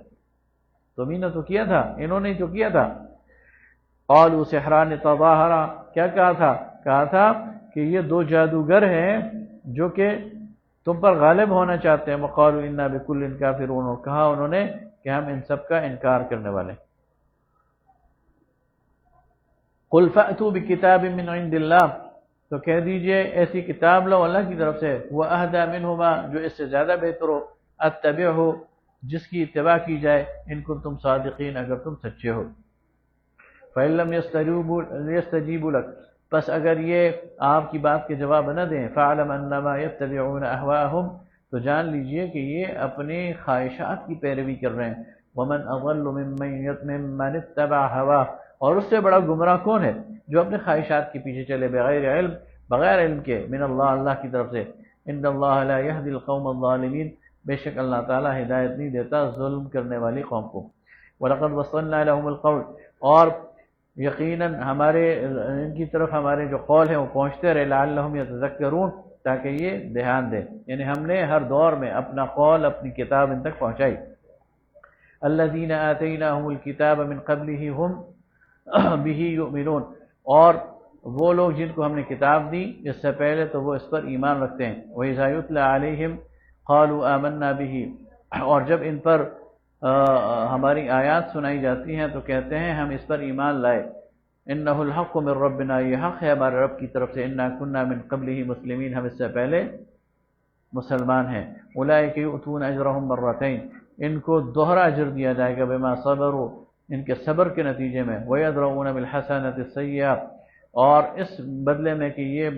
تمہیں نے تو کیا تھا، انہوں نے تو کیا تھا۔ قالوا سحران تظاہرا، کیا کہا تھا؟ کہا تھا کہ یہ دو جادوگر ہیں جو کہ تم پر غالب ہونا چاہتے ہیں۔ وقالوا انا بکل کافرون، اور کہا انہوں نے کہ ہم ان سب کا انکار کرنے والے ہیں۔ قل فأتوا بکتاب من عند اللہ، تو کہہ دیجئے ایسی کتاب لو اللہ کی طرف سے، وأہدى منہما، جو اس سے زیادہ بہتر ہو، اتبعہ، جس کی اتباع کی جائے، ان کنتم صادقین، اگر تم سچے ہو۔ فإن لم يستجیبوا لک، پس اگر یہ آپ کی بات کے جواب نہ دیں، فاعلم انما يتبعون اهواءهم، تو جان لیجئے کہ یہ اپنے خواہشات کی پیروی کر رہے ہیں۔ ومن اضل ممن اتبع هواه، اور اس سے بڑا گمراہ کون ہے جو اپنے خواہشات کے پیچھے چلے بغیر علم، بغیر علم کے، من اللہ، اللہ کی طرف سے۔ ان اللہ لا يهدي القوم الظالمین، بے شک اللہ تعالی ہدایت نہیں دیتا ظلم کرنے والی قوم کو۔ وَلَقَدْ وَصَّلْنَا لَهُمُ الْقَوْلَ، اور یقیناً ہمارے ان کی طرف ہمارے جو قول ہیں وہ پہنچتے رہے، لعلہم یتذکرون، تاکہ یہ دھیان دیں، یعنی ہم نے ہر دور میں اپنا قول، اپنی کتاب ان تک پہنچائی۔ الذین آتیناہم الکتاب من قبلہ ہم بہ یؤمنون، اور وہ لوگ جن کو ہم نے کتاب دی اس سے پہلے تو وہ اس پر ایمان رکھتے ہیں۔ وَإِذَا يُتْلَى عَلَيْهِمْ قَالُوا آمَنَّا بِهِ، اور جب ان پر ہماری آیات سنائی جاتی ہیں تو کہتے ہیں ہم اس پر ایمان لائے۔ انہ الحق من ربنا، یہ حق ہے ہمارے رب کی طرف سے، انا کننا من قبلہ مسلمین، ہم اس سے پہلے مسلمان ہیں۔ اولئک یؤتون اجرہم مرتین، ان کو دوہرا اجر دیا جائے گا، بما صبروا، ان کے صبر کے نتیجے میں، ویدرؤون بالحسنۃ السیئۃ، اور اس بدلے میں کہ یہ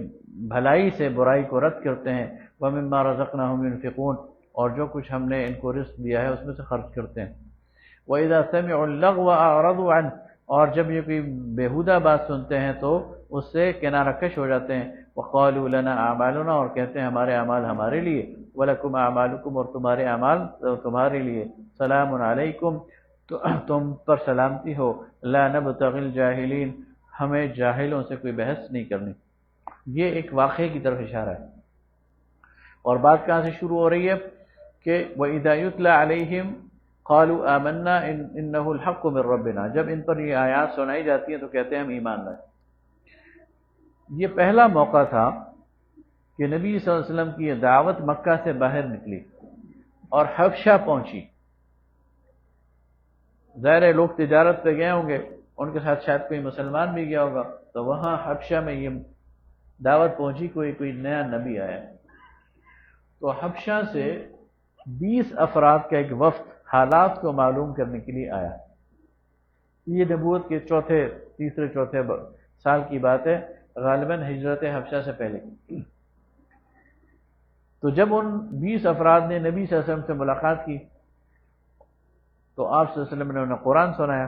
بھلائی سے برائی کو رد کرتے ہیں، ومما رزقناہم ينفقون، اور جو کچھ ہم نے ان کو رزق دیا ہے اس میں سے خرچ کرتے ہیں۔ وَإِذَا سَمِعُوا اللَّغْوَ أَعْرَضُوا عَنْهُ، اور جب یہ کوئی بیہودہ بات سنتے ہیں تو اس سے کنارہ کش ہو جاتے ہیں۔ وَقَالُوا لَنَا أَعْمَالُنَا، اور کہتے ہیں ہمارے اعمال ہمارے لیے، وَلَكُمْ أَعْمَالُكُمْ، اور تمہارے اعمال تمہارے لیے، سلام علیکم، تو تم پر سلامتی ہو، لا نبتغی الجاہلین، ہمیں جاہلوں سے کوئی بحث نہیں کرنی۔ یہ ایک واقعے کی طرف اشارہ ہے، اور بات کہاں سے شروع ہو رہی ہے کہ وَإِذَا يُتْلَى عَلَيْهِمْ قَالُوا آمَنَّا إِنَّهُ الْحَقُّ مِنْ رَبِّنَا، جب ان پر یہ آیات سنائی جاتی ہیں تو کہتے ہیں ہم ایمان لائے۔ یہ پہلا موقع تھا کہ نبی صلی اللہ علیہ وسلم کی یہ دعوت مکہ سے باہر نکلی اور حبشہ پہنچی۔ ظاہر ہے لوگ تجارت پہ گئے ہوں گے، ان کے ساتھ شاید کوئی مسلمان بھی گیا ہوگا، تو وہاں حبشہ میں یہ دعوت پہنچی، کوئی نیا نبی آیا۔ تو حبشہ سے 20 افراد کا ایک وفد حالات کو معلوم کرنے کے لیے آیا۔ یہ نبوت کے تیسرے چوتھے سال کی بات ہے، غالباً ہجرت حبشہ سے پہلے۔ تو جب ان 20 افراد نے نبی صلی اللہ علیہ وسلم سے ملاقات کی تو آپ صلی اللہ علیہ وسلم نے انہیں قرآن سنایا۔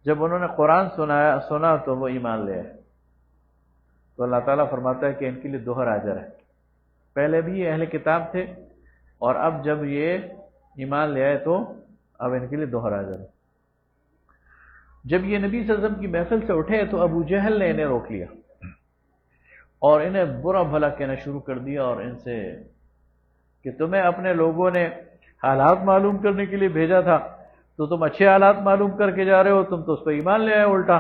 جب انہوں نے قرآن سنا تو وہ ایمان لے آئے۔ تو اللہ تعالیٰ فرماتا ہے کہ ان کے لیے دوہرا اجر ہے، پہلے بھی یہ اہل کتاب تھے اور اب جب یہ ایمان لے آئے تو اب ان کے لیے دوہرا اجر ہے۔ جب یہ نبی صلی اللہ علیہ وسلم کی محفل سے اٹھے تو ابو جہل نے انہیں روک لیا اور انہیں برا بھلا کہنا شروع کر دیا، اور ان سے کہ تمہیں اپنے لوگوں نے حالات معلوم کرنے کے لیے بھیجا تھا تو تم اچھے حالات معلوم کر کے جا رہے ہو، تم تو اس پہ ایمان لے آئے الٹا۔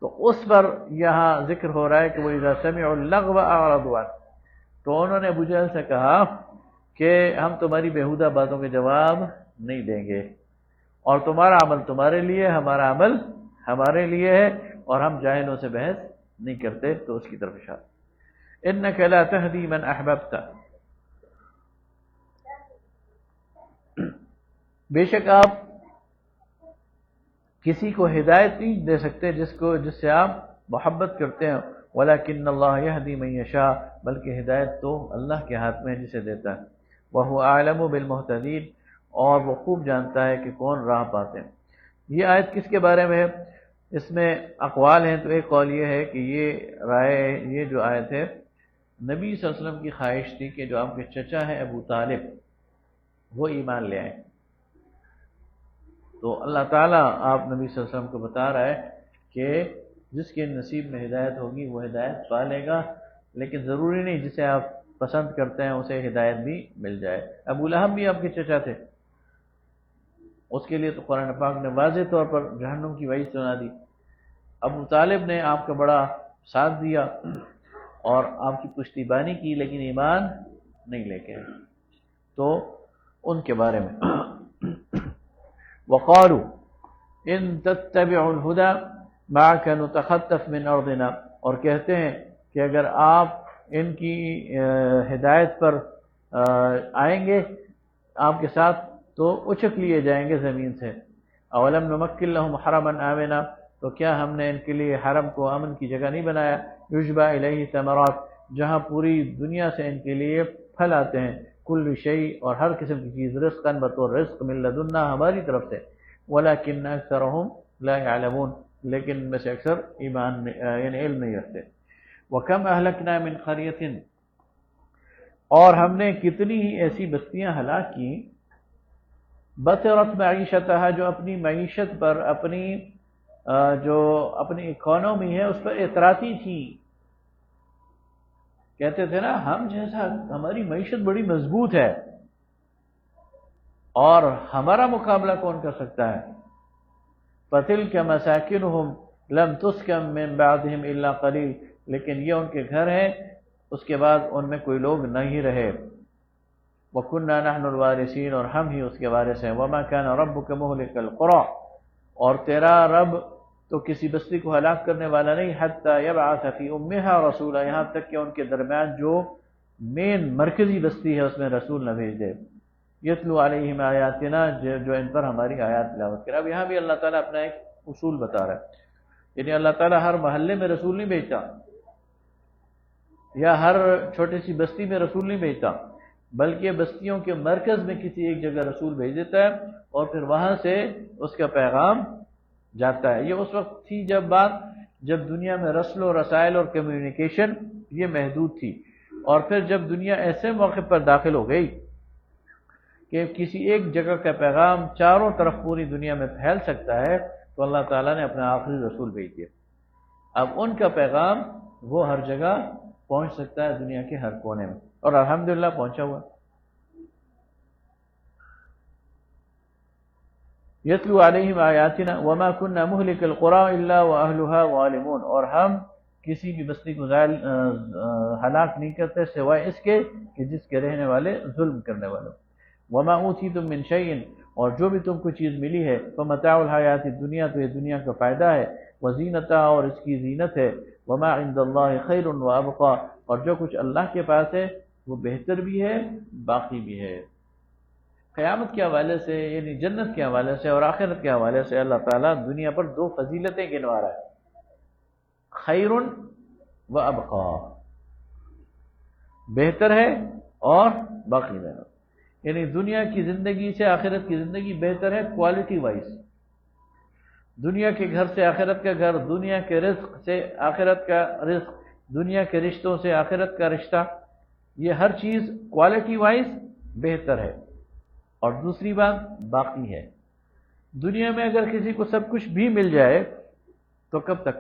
تو اس پر یہاں ذکر ہو رہا ہے کہ وَإِذَا سَمِعُوا اللَّغْوَ أَعْرَضُوا عَنْهُ، تو انہوں نے ابو جہل سے کہا کہ ہم تمہاری بیہودہ باتوں کے جواب نہیں دیں گے، اور تمہارا عمل تمہارے لیے، ہمارا عمل ہمارے لیے ہے، اور ہم جاہلوں سے بحث نہیں کرتے۔ تو اس کی طرف اشارہ، إِنَّكَ لَا تَهْدِي مَنْ أَحْبَبْتَ، بے شک آپ کسی کو ہدایت نہیں دے سکتے جس سے آپ محبت کرتے ہیں، وَلَكِنَّ اللَّهَ يَهْدِي مَن يَشَاءُ، بلکہ ہدایت تو اللہ کے ہاتھ میں ہے جسے دیتا ہے، وَهُوَ أَعْلَمُ بِالْمُهْتَدِينَ، اور وہ خوب جانتا ہے کہ کون راہ پاتے ہیں۔ یہ آیت کس کے بارے میں ہے؟ اس میں اقوال ہیں، تو ایک قول یہ ہے کہ یہ جو آیت ہے نبی صلی اللہ علیہ وسلم کی خواہش تھی کہ جو آپ کے چچا ہیں ابو طالب وہ ایمان لے آئیں، تو اللہ تعالیٰ آپ نبی صلی اللہ علیہ وسلم کو بتا رہا ہے کہ جس کے نصیب میں ہدایت ہوگی وہ ہدایت پا لے گا، لیکن ضروری نہیں جسے آپ پسند کرتے ہیں اسے ہدایت بھی مل جائے۔ ابو لہب بھی آپ کے چچا تھے، اس کے لیے تو قرآن پاک نے واضح طور پر جہنم کی وعید سنا دی۔ ابو طالب نے آپ کا بڑا ساتھ دیا اور آپ کی پشتیبانی کی، لیکن ایمان نہیں لے کے آئے۔ تو ان کے بارے میں وقالوا ان تتبعوا الهدى معك نتخطف من ارضنا، اور کہتے ہیں کہ اگر آپ ان کی ہدایت پر آئیں گے آپ کے ساتھ تو اچک لیے جائیں گے زمین سے۔ اولم نمکن لهم حرما آمنا، تو کیا ہم نے ان کے لیے حرم کو امن کی جگہ نہیں بنایا؟ یجبى الیہ ثمرات، جہاں پوری دنیا سے ان کے لیے پھل آتے ہیں، کل شیء، اور ہر قسم کی چیز، رزقا بطور رزق، من لدنا، ہماری طرف سے، ولکن اکثرهم لا يعلمون، لیکن ان میں سے اکثر ایمان یعنی علم نہیں رکھتے۔ وکم اہلکنا من قریۃ، اور ہم نے کتنی ہی ایسی بستیاں ہلاک کی، بطرت معیشتها، جو اپنی معیشت پر، جو اپنی اکانومی ہے اس پر اتراتی تھی۔ کہتے تھے نا ہم جیسا، ہماری معیشت بڑی مضبوط ہے اور ہمارا مقابلہ کون کر سکتا ہے۔ فَتِلْكَ مَسَاكِنُهُمْ لَمْ تُسْكَنْ مِنْ بَعْدِهِمْ إِلَّا قَلِيلٌ، لیکن یہ ان کے گھر ہیں، اس کے بعد ان میں کوئی لوگ نہیں رہے۔ وَكُنَّا نَحْنُ الْوَارِثِينَ، اور ہم ہی اس کے وارث ہیں۔ وَمَا كَانَ رَبُّكَ مُهْلِكَ الْقُرَىٰ، اور تیرا رب تو کسی بستی کو ہلاک کرنے والا نہیں، حَتَّى يَبْعَثَ فِي أُمِّهَا رَسُولًا، یہاں تک کہ ان کے درمیان جو مین مرکزی بستی ہے اس میں رسول نہ بھیج دے، یتلو علیہم آیاتنا، جو ان پر ہماری آیات تلاوت کرے۔ اب یہاں بھی اللہ تعالیٰ اپنا ایک اصول بتا رہا ہے، یعنی اللہ تعالیٰ ہر محلے میں رسول نہیں بھیجتا یا ہر چھوٹی سی بستی میں رسول نہیں بھیجتا، بلکہ بستیوں کے مرکز میں کسی ایک جگہ رسول بھیج دیتا ہے اور پھر وہاں سے اس کا پیغام جاتا ہے۔ یہ اس وقت تھی جب دنیا میں رسل و رسائل اور کمیونیکیشن یہ محدود تھی، اور پھر جب دنیا ایسے موقع پر داخل ہو گئی کہ کسی ایک جگہ کا پیغام چاروں طرف پوری دنیا میں پھیل سکتا ہے، تو اللہ تعالیٰ نے اپنا آخری رسول بھیج دیا۔ اب ان کا پیغام وہ ہر جگہ پہنچ سکتا ہے دنیا کے ہر کونے میں، اور الحمدللہ پہنچا ہوا۔ یتلو علیہم آیاتنا وما كنا مہلک القری الا واہلها ظالمون، اور ہم کسی بھی بستی کو ہلاک نہیں کرتے سوائے اس کے کہ جس کے رہنے والے ظلم کرنے والے۔ وما اوتیتم من شیء، اور جو بھی تم کو چیز ملی ہے، فمتاع الحیات الدنیا، تو یہ دنیا کا فائدہ ہے، وزینتها، اور اس کی زینت ہے، وما عند اللہ خیر وابقى، اور جو کچھ اللہ کے پاس ہے وہ بہتر بھی ہے، باقی بھی ہے۔ قیامت کے حوالے سے، یعنی جنت کے حوالے سے اور آخرت کے حوالے سے اللہ تعالیٰ دنیا پر دو فضیلتیں گنوا رہا ہے، خیر و ابقا، بہتر ہے اور باقی رہنا، یعنی دنیا کی زندگی سے آخرت کی زندگی بہتر ہے کوالٹی وائز، دنیا کے گھر سے آخرت کا گھر، دنیا کے رزق سے آخرت کا رزق، دنیا کے رشتوں سے آخرت کا رشتہ، یہ ہر چیز کوالٹی وائز بہتر ہے۔ اور دوسری بات باقی ہے، دنیا میں اگر کسی کو سب کچھ بھی مل جائے تو کب تک؟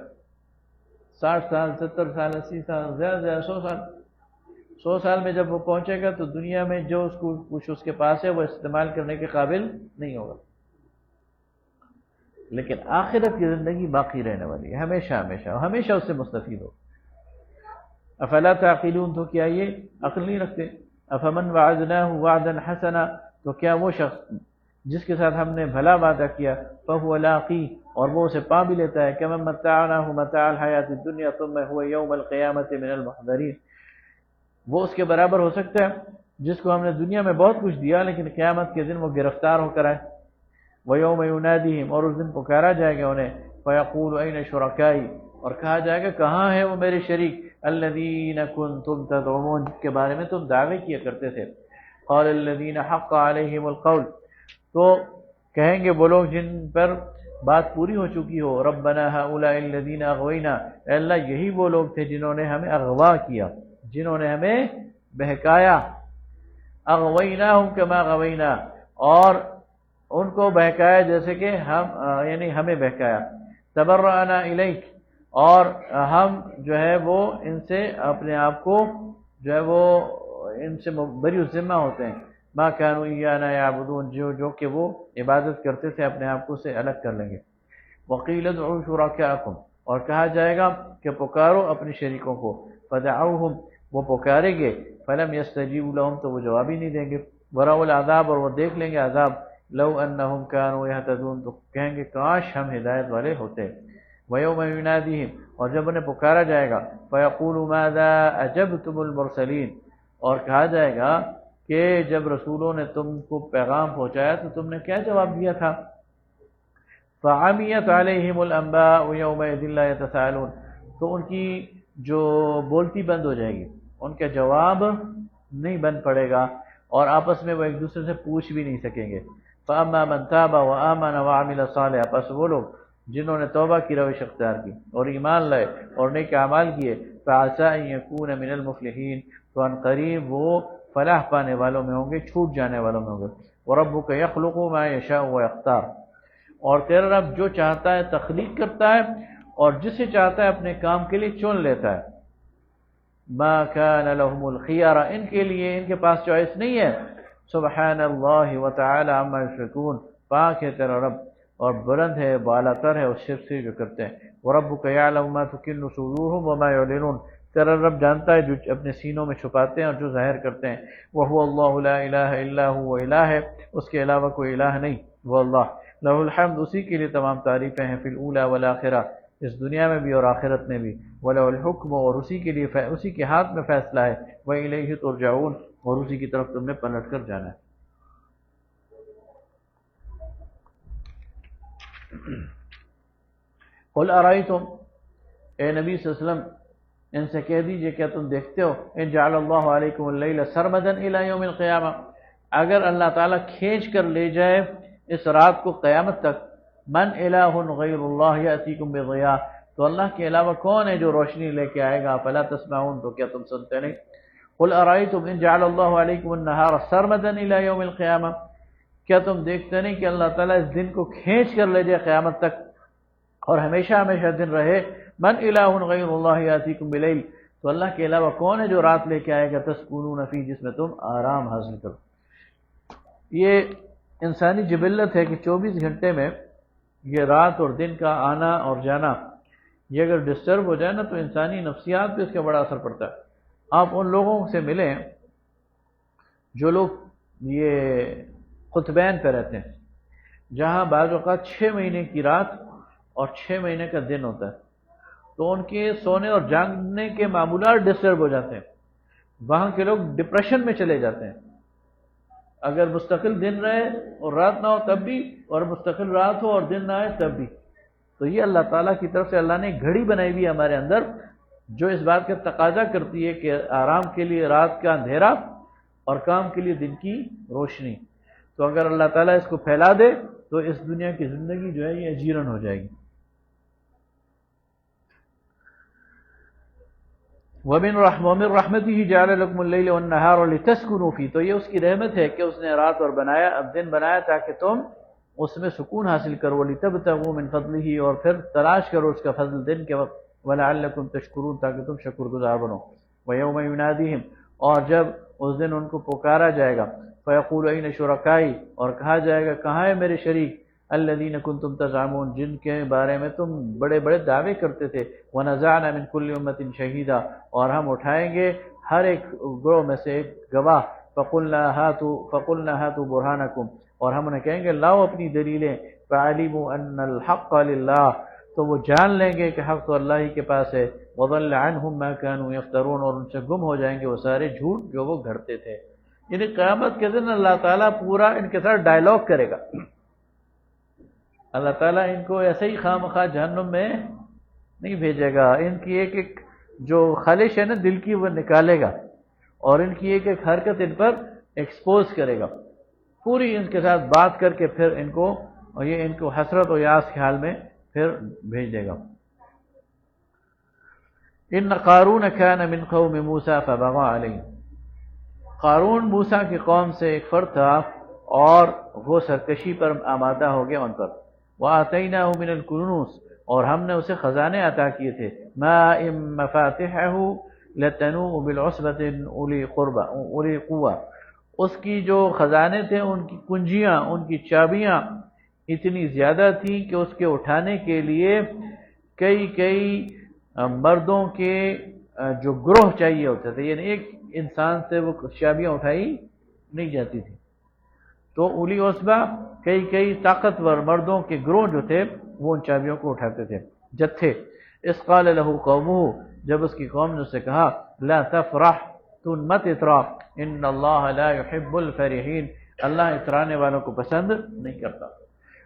60 سال، 70 سال، 80 سال، زیادہ 100 سال، 100 سال میں جب وہ پہنچے گا تو دنیا میں جو اس کو کچھ اس کے پاس ہے وہ استعمال کرنے کے قابل نہیں ہوگا، لیکن آخرت کی زندگی باقی رہنے والی ہے، ہمیشہ ہمیشہ ہمیشہ اس سے مستفید ہو۔ افلا تعقلون، تو کیا یہ عقل نہیں رکھتے؟ افمن وعدناہ وعدا حسنا، تو کیا وہ شخص جس کے ساتھ ہم نے بھلا وعدہ کیا، فہو لاقی، اور وہ اسے پا بھی لیتا ہے، کمن متعناہ متاع الحیات الدنیا ثم هو یوم القیامۃ من المحضرین، وہ اس کے برابر ہو سکتا ہے جس کو ہم نے دنیا میں بہت کچھ دیا لیکن قیامت کے دن وہ گرفتار ہو کر آئے۔ وَيَوْمَ يُنَادِهِمْ، اور اس دن پکارا جائے گا انہیں، فَيَقُولُ أَيْنَ شُرَكَائِي، اور کہا جائے گا کہاں ہے وہ میرے شریک، الَّذِينَ كُنْتُمْ تَزْعُمُونَ، جن کے بارے میں تم دعوے کیا کرتے تھے۔ قَالَ الَّذِينَ حَقَّ عَلَيْهِمُ الْقَوْلُ، تو کہیں گے وہ لوگ جن پر بات پوری ہو چکی ہو، رَبَّنَا هَؤُلَاءِ الَّذِينَ أَغْوَيْنَا، اے اللہ یہی وہ لوگ تھے جنہوں نے ہمیں اغوا کیا، جنہوں نے ہمیں بہکایا، اغویناہم کما غوینا، اور ان کو بہکایا جیسے کہ ہم یعنی ہمیں بہکایا، تبرأنا الیک، اور ہم جو ہے وہ ان سے اپنے آپ کو جو ہے وہ ان سے بری الذمہ ہوتے ہیں، ما کانوا ایانا یعبدون، جو کہ وہ عبادت کرتے تھے اپنے آپ کو سے الگ کر لیں گے۔ وقیل ادعوا شرکاءکم، اور کہا جائے گا کہ پکارو اپنے شریکوں کو، فدعوہم، وہ پکاریں گے، فلم یستجیبوا لہم، تو وہ جواب ہی نہیں دیں گے، ورأوا العذاب، اور وہ دیکھ لیں گے عذاب، لو انہم کانوا یہتدون، تو کہیں گے کاش ہم ہدایت والے ہوتے۔ ویوم ینادیہم، اور جب انہیں پکارا جائے گا، فیقول ماذا اجبتم المرسلین، اور کہا جائے گا کہ جب رسولوں نے تم کو پیغام پہنچایا تو تم نے کیا جواب دیا تھا؟ فعمیت علیہم الانباء یومئذ لا یتساءلون، تو ان کی جو بولتی بند ہو جائے گی، ان کا جواب نہیں بن پڑے گا، اور آپس میں وہ ایک دوسرے سے پوچھ بھی نہیں سکیں گے۔ فَأَمَّا مَنْ تَابَ وَآمَنَ وَعَمِلَ صَالِحًا، پس وہ لوگ جنہوں نے توبہ کی روش اختیار کی اور ایمان لائے اور نیک اعمال کیے، فَعَسَىٰ أَن يَكُونَ مِنَ الْمُفْلِحِينَ، تو ان قریب وہ فلاح پانے والوں میں ہوں گے، چھوٹ جانے والوں میں ہوں گے۔ وَرَبُّكَ يَخْلُقُ مَا يَشَاءُ وَيَخْتَارُ، اور تیرا رب جو چاہتا ہے تخلیق کرتا ہے اور جسے چاہتا ہے اپنے کام کے لیے چن لیتا ہے۔ ما كان لهم الخيار، ان کے لیے ان کے پاس چوائس نہیں ہے۔ سبحان اللہ وتعالی عما یشرکون، پاک ہے تیرا رب اور بلند ہے، بالا تر ہے اس شرک سے جو کرتے ہیں۔ وربک یعلم ما تکن صدورهم وما یعلنون، تیرا رب جانتا ہے جو اپنے سینوں میں چھپاتے ہیں اور جو ظاہر کرتے ہیں۔ وهو اللہ لا الہ الا هو، الہ ہے اس کے علاوہ کوئی الہ نہیں، وہ اللہ۔ لہ الحمد، اسی کے لیے تمام تعریفیں ہیں، فی الاولی والآخرہ، اس دنیا میں بھی اور آخرت میں بھی۔ وَلَهُ الْحُكْمُ، اور اسی کے لیے اسی کے ہاتھ میں فیصلہ ہے۔ وَإِلَيْهِ تُرْجَعُونَ، اور اسی کی طرف تم نے پلٹ کر جانا ہے۔ قُلْ أَرَأَيْتُمْ، اے نبی صلی اللہ علیہ وسلم ان سے کہہ دیجئے کیا تم دیکھتے ہو، إِن جَعَلَ اللَّهُ عَلَيْكُمُ اللَّيْلَ سَرْمَدًا إِلَى يَوْمِ الْقِيَامَةِ، اگر اللہ تعالیٰ کھینچ کر لے جائے اس رات کو قیامت تک، من الہ غیر اللہ یأتیکم بضیاء، تو اللہ کے علاوہ کون ہے جو روشنی لے کے آئے گا، فلا تسمعون، تو کیا تم سنتے نہیں؟ قل ارائیتم ان جعل اللہ علیکم النہار سرمدا الی یوم القیامہ، کیا تم دیکھتے نہیں کہ اللہ تعالیٰ اس دن کو کھینچ کر لے جائے قیامت تک اور ہمیشہ ہمیشہ دن رہے، من الہ غیر اللہ یأتیکم بلیل، تو اللہ کے علاوہ کون ہے جو رات لے کے آئے گا، تسکونون فی، جس میں تم آرام حاصل کرو۔ یہ انسانی جبلت ہے کہ 24 گھنٹے میں یہ رات اور دن کا آنا اور جانا یہ اگر ڈسٹرب ہو جائے نا تو انسانی نفسیات پہ اس کا بڑا اثر پڑتا ہے۔ آپ ان لوگوں سے ملیں جو لوگ یہ قطبین پہ رہتے ہیں، جہاں بعض اوقات 6 مہینے کی رات اور 6 مہینے کا دن ہوتا ہے، تو ان کے سونے اور جاگنے کے معمولات ڈسٹرب ہو جاتے ہیں، وہاں کے لوگ ڈپریشن میں چلے جاتے ہیں۔ اگر مستقل دن رہے اور رات نہ ہو تب بھی، اور مستقل رات ہو اور دن نہ آئے تب بھی، تو یہ اللہ تعالیٰ کی طرف سے اللہ نے ایک گھڑی بنائی ہوئی ہے ہمارے اندر جو اس بات کا تقاضا کرتی ہے کہ آرام کے لیے رات کا اندھیرا اور کام کے لیے دن کی روشنی۔ تو اگر اللہ تعالیٰ اس کو پھیلا دے تو اس دنیا کی زندگی جو ہے یہ اجیرن ہو جائے گی۔ وَمِن رَحْمَتِهِ جَعَلَ لَكُمُ اللَّيْلَ وَالنَّهَارَ لِتَسْكُنُوا فِيهِ، تو یہ اس کی رحمت ہے کہ اس نے رات اور دن بنایا تاکہ تم اس میں سکون حاصل کرو، لِتَبْتَغُوا مِن فَضْلِهِ، اور پھر تلاش کرو اس کا فضل دن کے وقت، وَلَعَلَّكُمْ تَشْكُرُونَ، تاکہ تم شکر گزار بنو۔ وَيَوْمَ يُنَادِيهِمْ، اور جب اس دن ان کو پکارا جائے گا فیقول این شرکائی، اور کہا جائے گا کہاں ہے میرے شریک، الذین کنتم تزعمون، جن کے بارے میں تم بڑے بڑے دعوے کرتے تھے، ونزعنا من کل امۃ شہیدا، اور ہم اٹھائیں گے ہر ایک گروہ میں سے ایک گواہ، فقلنا ہاتوا برہانکم، اور ہم انہیں کہیں گے لاؤ اپنی دلیلیں، فعلموا ان الحق للہ، تو وہ جان لیں گے کہ حق تو اللہ ہی کے پاس ہے، وضل عنہم ما كانوا یفترون، اور ان سے گم ہو جائیں گے وہ سارے جھوٹ جو وہ گھڑتے تھے۔ یعنی قیامت کے دن اللہ تعالیٰ پورا ان کے ساتھ ڈائلاگ کرے گا، اللہ تعالیٰ ان کو ایسے ہی خواہ مخواہ جہنم میں نہیں بھیجے گا، ان کی ایک ایک جو خالش ہے نا دل کی وہ نکالے گا، اور ان کی ایک ایک حرکت ان پر ایکسپوز کرے گا، پوری ان کے ساتھ بات کر کے پھر ان کو، اور یہ ان کو حسرت و یاس کے حال میں پھر بھیج دے گا۔ ان قارون کان من قوم موسیٰ فبغى علیہ، قارون موسیٰ کی قوم سے ایک فرد تھا اور وہ سرکشی پر آمادہ ہو گیا ان پر۔ وآتیناہ من الکنوز، اور ہم نے اسے خزانے عطا کیے تھے، ما ان مفاتحہ لتنوء بالعصبۃ اولی قوہ، اس کی جو خزانے تھے ان کی کنجیاں، ان کی چابیاں اتنی زیادہ تھیں کہ اس کے اٹھانے کے لیے کئی مردوں کے جو گروہ چاہیے ہوتے تھے، یعنی ایک انسان سے وہ چابیاں اٹھائی نہیں جاتی تھی، تو اولی عصبہ کئی طاقتور مردوں کے گروہ جو تھے وہ ان چابیوں کو اٹھاتے تھے، جتھے۔ اس قال له قومه، جب اس کی قوم نے اسے کہا لا تفرح، تو مت اترا، ان اللہ لا يحب الفرحین، اللہ اترانے والوں کو پسند نہیں کرتا۔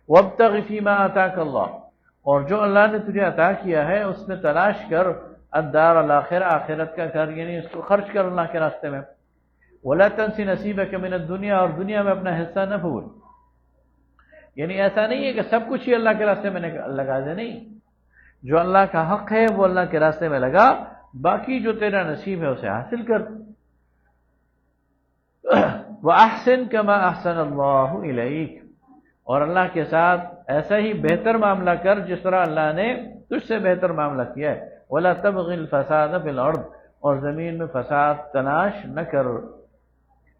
وابتغ فیما آتاک اللہ، اور جو اللہ نے تجھے عطا کیا ہے اس میں تلاش کر الدار الاخرہ، آخرت کا گھر، یعنی اس کو خرچ کر اللہ کے راستے میں۔ ولا تنس نصیبک من الدنیا، اور دنیا میں اپنا حصہ نہ بھول، یعنی ایسا نہیں ہے کہ سب کچھ ہی اللہ کے راستے میں لگا دے، نہیں، جو اللہ کا حق ہے وہ اللہ کے راستے میں لگا، باقی جو تیرا نصیب ہے اسے حاصل کر۔ وَأَحْسِن كَمَا أَحْسَنَ اللَّهُ إِلَيْكَ، اور اللہ کے ساتھ ایسا ہی بہتر معاملہ کر جس طرح اللہ نے تجھ سے بہتر معاملہ کیا ہے۔ وَلَا تَبْغِ الْفَسَادَ فِي الْأَرْضِ، اور زمین میں فساد تلاش نہ کر۔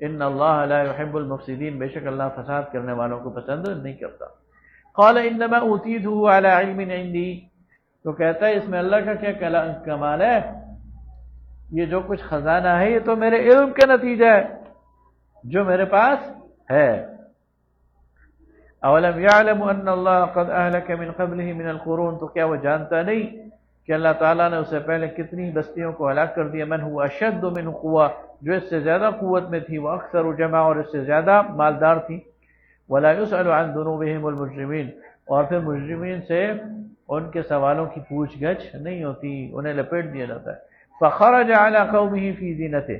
ان اللہ لا يحب المفسدین، بے شک اللہ فساد کرنے والوں کو پسند نہیں کرتا۔ قال انما اوتیته على علم عندي، تو کہتا ہے اس میں اللہ کا کیا کمال ہے، یہ جو کچھ خزانہ ہے یہ تو میرے علم کا نتیجہ ہے جو میرے پاس ہے۔ اولم يعلم ان اللہ قد اهلك من قبله من القرون، تو کیا وہ جانتا نہیں کہ اللہ تعالیٰ نے اسے پہلے کتنی بستیوں کو ہلاک کر دیا، من هو اشد منه قوة، جو اس سے زیادہ قوت میں تھی، وہ اکثر جمع، اور اس سے زیادہ مالدار تھی، ولا يسأل عن ذنوبهم المجرمین، اور پھر مجرمین سے ان کے سوالوں کی پوچھ گچھ نہیں ہوتی، انہیں لپیٹ دیا جاتا ہے۔ فخرج على قومه في زینته،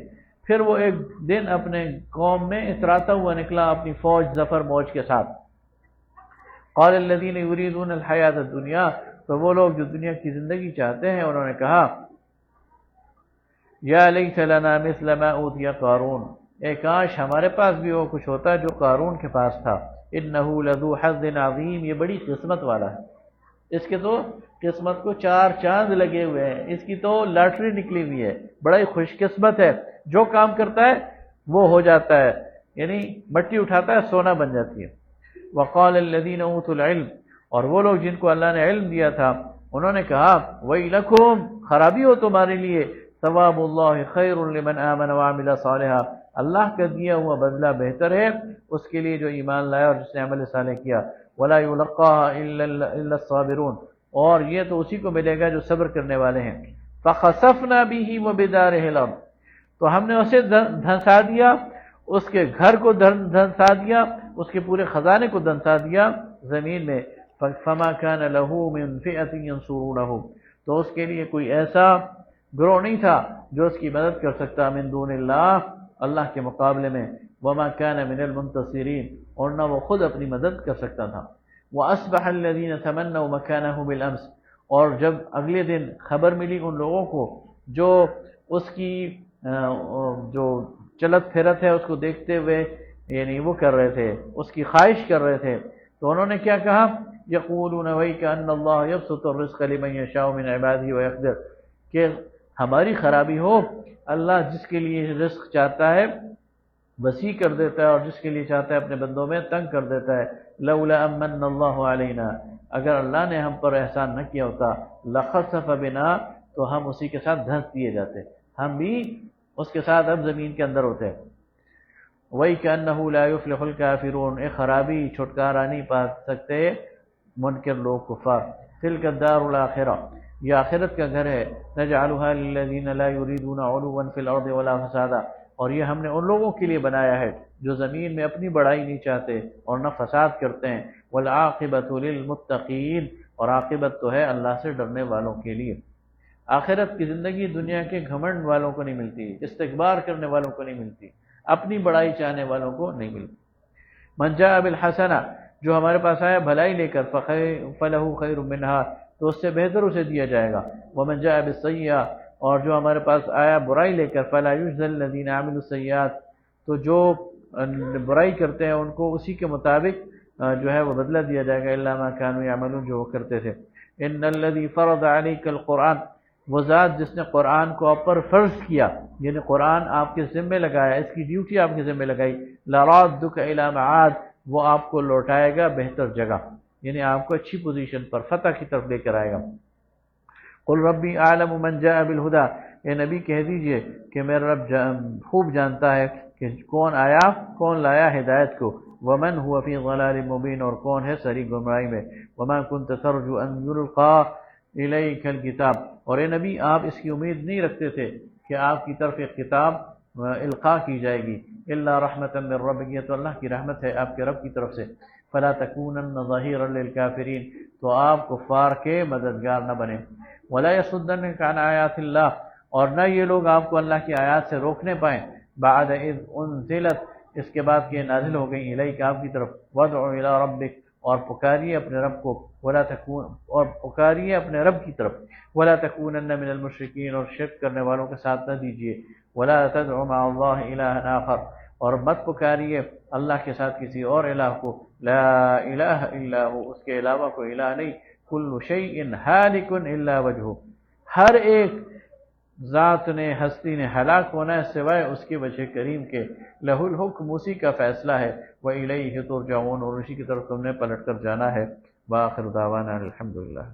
پھر وہ ایک دن اپنے قوم میں اتراتا ہوا نکلا اپنی فوج ظفر موج کے ساتھ۔ قال الذين يريدون الحياة الدنيا، تو وہ لوگ جو دنیا کی زندگی چاہتے ہیں انہوں نے کہا یا لیت لنا مثل ما اوتی قارون، اے کاش ہمارے پاس بھی وہ کچھ ہوتا جو قارون کے پاس تھا، انه لذو حظ عظیم، یہ بڑی قسمت والا ہے، اس کے تو قسمت کو 4 چاند لگے ہوئے ہیں، اس کی تو لاٹری نکلی ہوئی ہے، بڑا ہی خوش قسمت ہے، جو کام کرتا ہے وہ ہو جاتا ہے، یعنی مٹی اٹھاتا ہے سونا بن جاتی ہے۔ وقال الذين اوتوا العلم، اور وہ لوگ جن کو اللہ نے علم دیا تھا انہوں نے کہا ویلکم، خرابی ہو تمہارے لیے، ثواب اللہ خیر لمن آمن وعمل صالحا، اللہ کا دیا ہوا بدلہ بہتر ہے اس کے لیے جو ایمان لایا اور جس نے عمل صالح کیا، ولا یلقاها الا الصابرون، اور یہ تو اسی کو ملے گا جو صبر کرنے والے ہیں۔ فخسفنا به وبداره الارض، تو ہم نے اسے دھنسا دیا، اس کے گھر کو دھنسا دیا، اس کے پورے خزانے کو دھنسا دیا زمین میں۔ فما كان له من فئة ينصرونه، تو اس کے لیے کوئی ایسا گروہ نہیں تھا جو اس کی مدد کر سکتا، من دون اللہ، اللہ کے مقابلے میں، وما كان من المنتصرین، اور نہ وہ خود اپنی مدد کر سکتا تھا۔ واصبح الذين تمنوا مكانه بالامس، اور جب اگلے دن خبر ملی ان لوگوں کو جو اس کی جو چلت پھرت ہے اس کو دیکھتے ہوئے یعنی وہ کر رہے تھے، اس کی خواہش کر رہے تھے، تو انہوں نے کیا کہا یقولون ویک ان اللہ یبسط الرزق لمن یشاء من عباده ویقدر، کہ ہماری خرابی ہو، اللہ جس کے لیے رزق چاہتا ہے وسیع کر دیتا ہے اور جس کے لیے چاہتا ہے اپنے بندوں میں تنگ کر دیتا ہے۔ لولا امن اللہ علینا، اگر اللہ نے ہم پر احسان نہ کیا ہوتا، لخسف بنا، تو ہم اسی کے ساتھ دھنس دیے جاتے، ہم بھی اس کے ساتھ اب زمین کے اندر ہوتے۔ وہی کہ انہ لا یفلح الکافرون، ایک خرابی چھٹکارا نہیں پا سکتے منکر لوگ کفار۔ تلک الدار الاخرہ، یہ آخرت کا گھر ہے، نجعلها للذین لا یریدون علوا فی الارض ولا فسادا، اور یہ ہم نے ان لوگوں کے لیے بنایا ہے جو زمین میں اپنی بڑائی نہیں چاہتے اور نہ فساد کرتے ہیں۔ والعاقبۃ للمتقین، اور عاقبت تو ہے اللہ سے ڈرنے والوں کے لیے۔ آخرت کی زندگی دنیا کے گھمنڈ والوں کو نہیں ملتی، استکبار کرنے والوں کو نہیں ملتی، اپنی بڑائی چاہنے والوں کو نہیں ملتی۔ من جاء بالحسنہ، جو ہمارے پاس آیا بھلائی لے کر، فلہ خیر منہا، تو اس سے بہتر اسے دیا جائے گا۔ ومن جاء بالسیئہ، اور جو ہمارے پاس آیا برائی لے کر، فلا یجزی الذین عملوا السیئات، تو جو برائی کرتے ہیں ان کو اسی کے مطابق جو ہے وہ بدلہ دیا جائے گا، الا ما كانوا يعملون، جو وہ کرتے تھے۔ ان الذي فرض عليك القرآن، وہ ذات جس نے قرآن کو آپ پر فرض کیا، یعنی قرآن آپ کے ذمہ لگایا، اس کی ڈیوٹی آپ کے ذمہ لگائی، لرادک الی معاد، وہ آپ کو لوٹائے گا بہتر جگہ، یعنی آپ کو اچھی پوزیشن پر فتح کی طرف لے کر آئے گا۔ قل ربی اعلم من جاء بالہدی، اے نبی کہہ دیجئے کہ میرا رب خوب جانتا ہے کہ کون لایا ہدایت کو، ومن هو فی ضلال مبین، اور کون ہے سری گمراہی میں۔ وما كنت ترجو ان یلقى الیک الکتاب، اور اے نبی آپ اس کی امید نہیں رکھتے تھے کہ آپ کی طرف ایک کتاب القاء کی جائے گی، الا رحمتا من ربک، یہ تو اللہ کی رحمت ہے آپ کے رب کی طرف سے۔ فلا تکونن ظہیرا للکافرین، تو آپ کفار کے مددگار نہ بنیں۔ ولا یصدنک عن آیات اللہ، اور نہ یہ لوگ آپ کو اللہ کی آیات سے روکنے پائیں، بعد اذ انزلت، اس کے بعد کہ نازل ہو گئی، الیک آپ کی طرف، وادع الی ربک، اور پکاریے اپنے رب کو، اور پکاریے اپنے رب کی طرف، ولا تکونن من المشرکین، اور شرک کرنے والوں کے ساتھ نہ دیجیے، ولا تدع مع اللہ الہا آخر، اور مت پکاریے اللہ کے ساتھ کسی اور الہ کو، لا الہ الا ہو، اس کے علاوہ کوئی الہ نہیں، کل شیء ہالک الا وجہہ، ہر ایک ذات نے، ہستی نے ہلاک ہونا ہے سوائے اس کے وجہ کریم کے، لہ الحکم، اسی کا فیصلہ ہے، وَإِلَيْهِ تُرْجَعُونَ، اور اسی کی طرف تم نے پلٹ کر جانا ہے۔ وآخر دعوانا الحمدللہ۔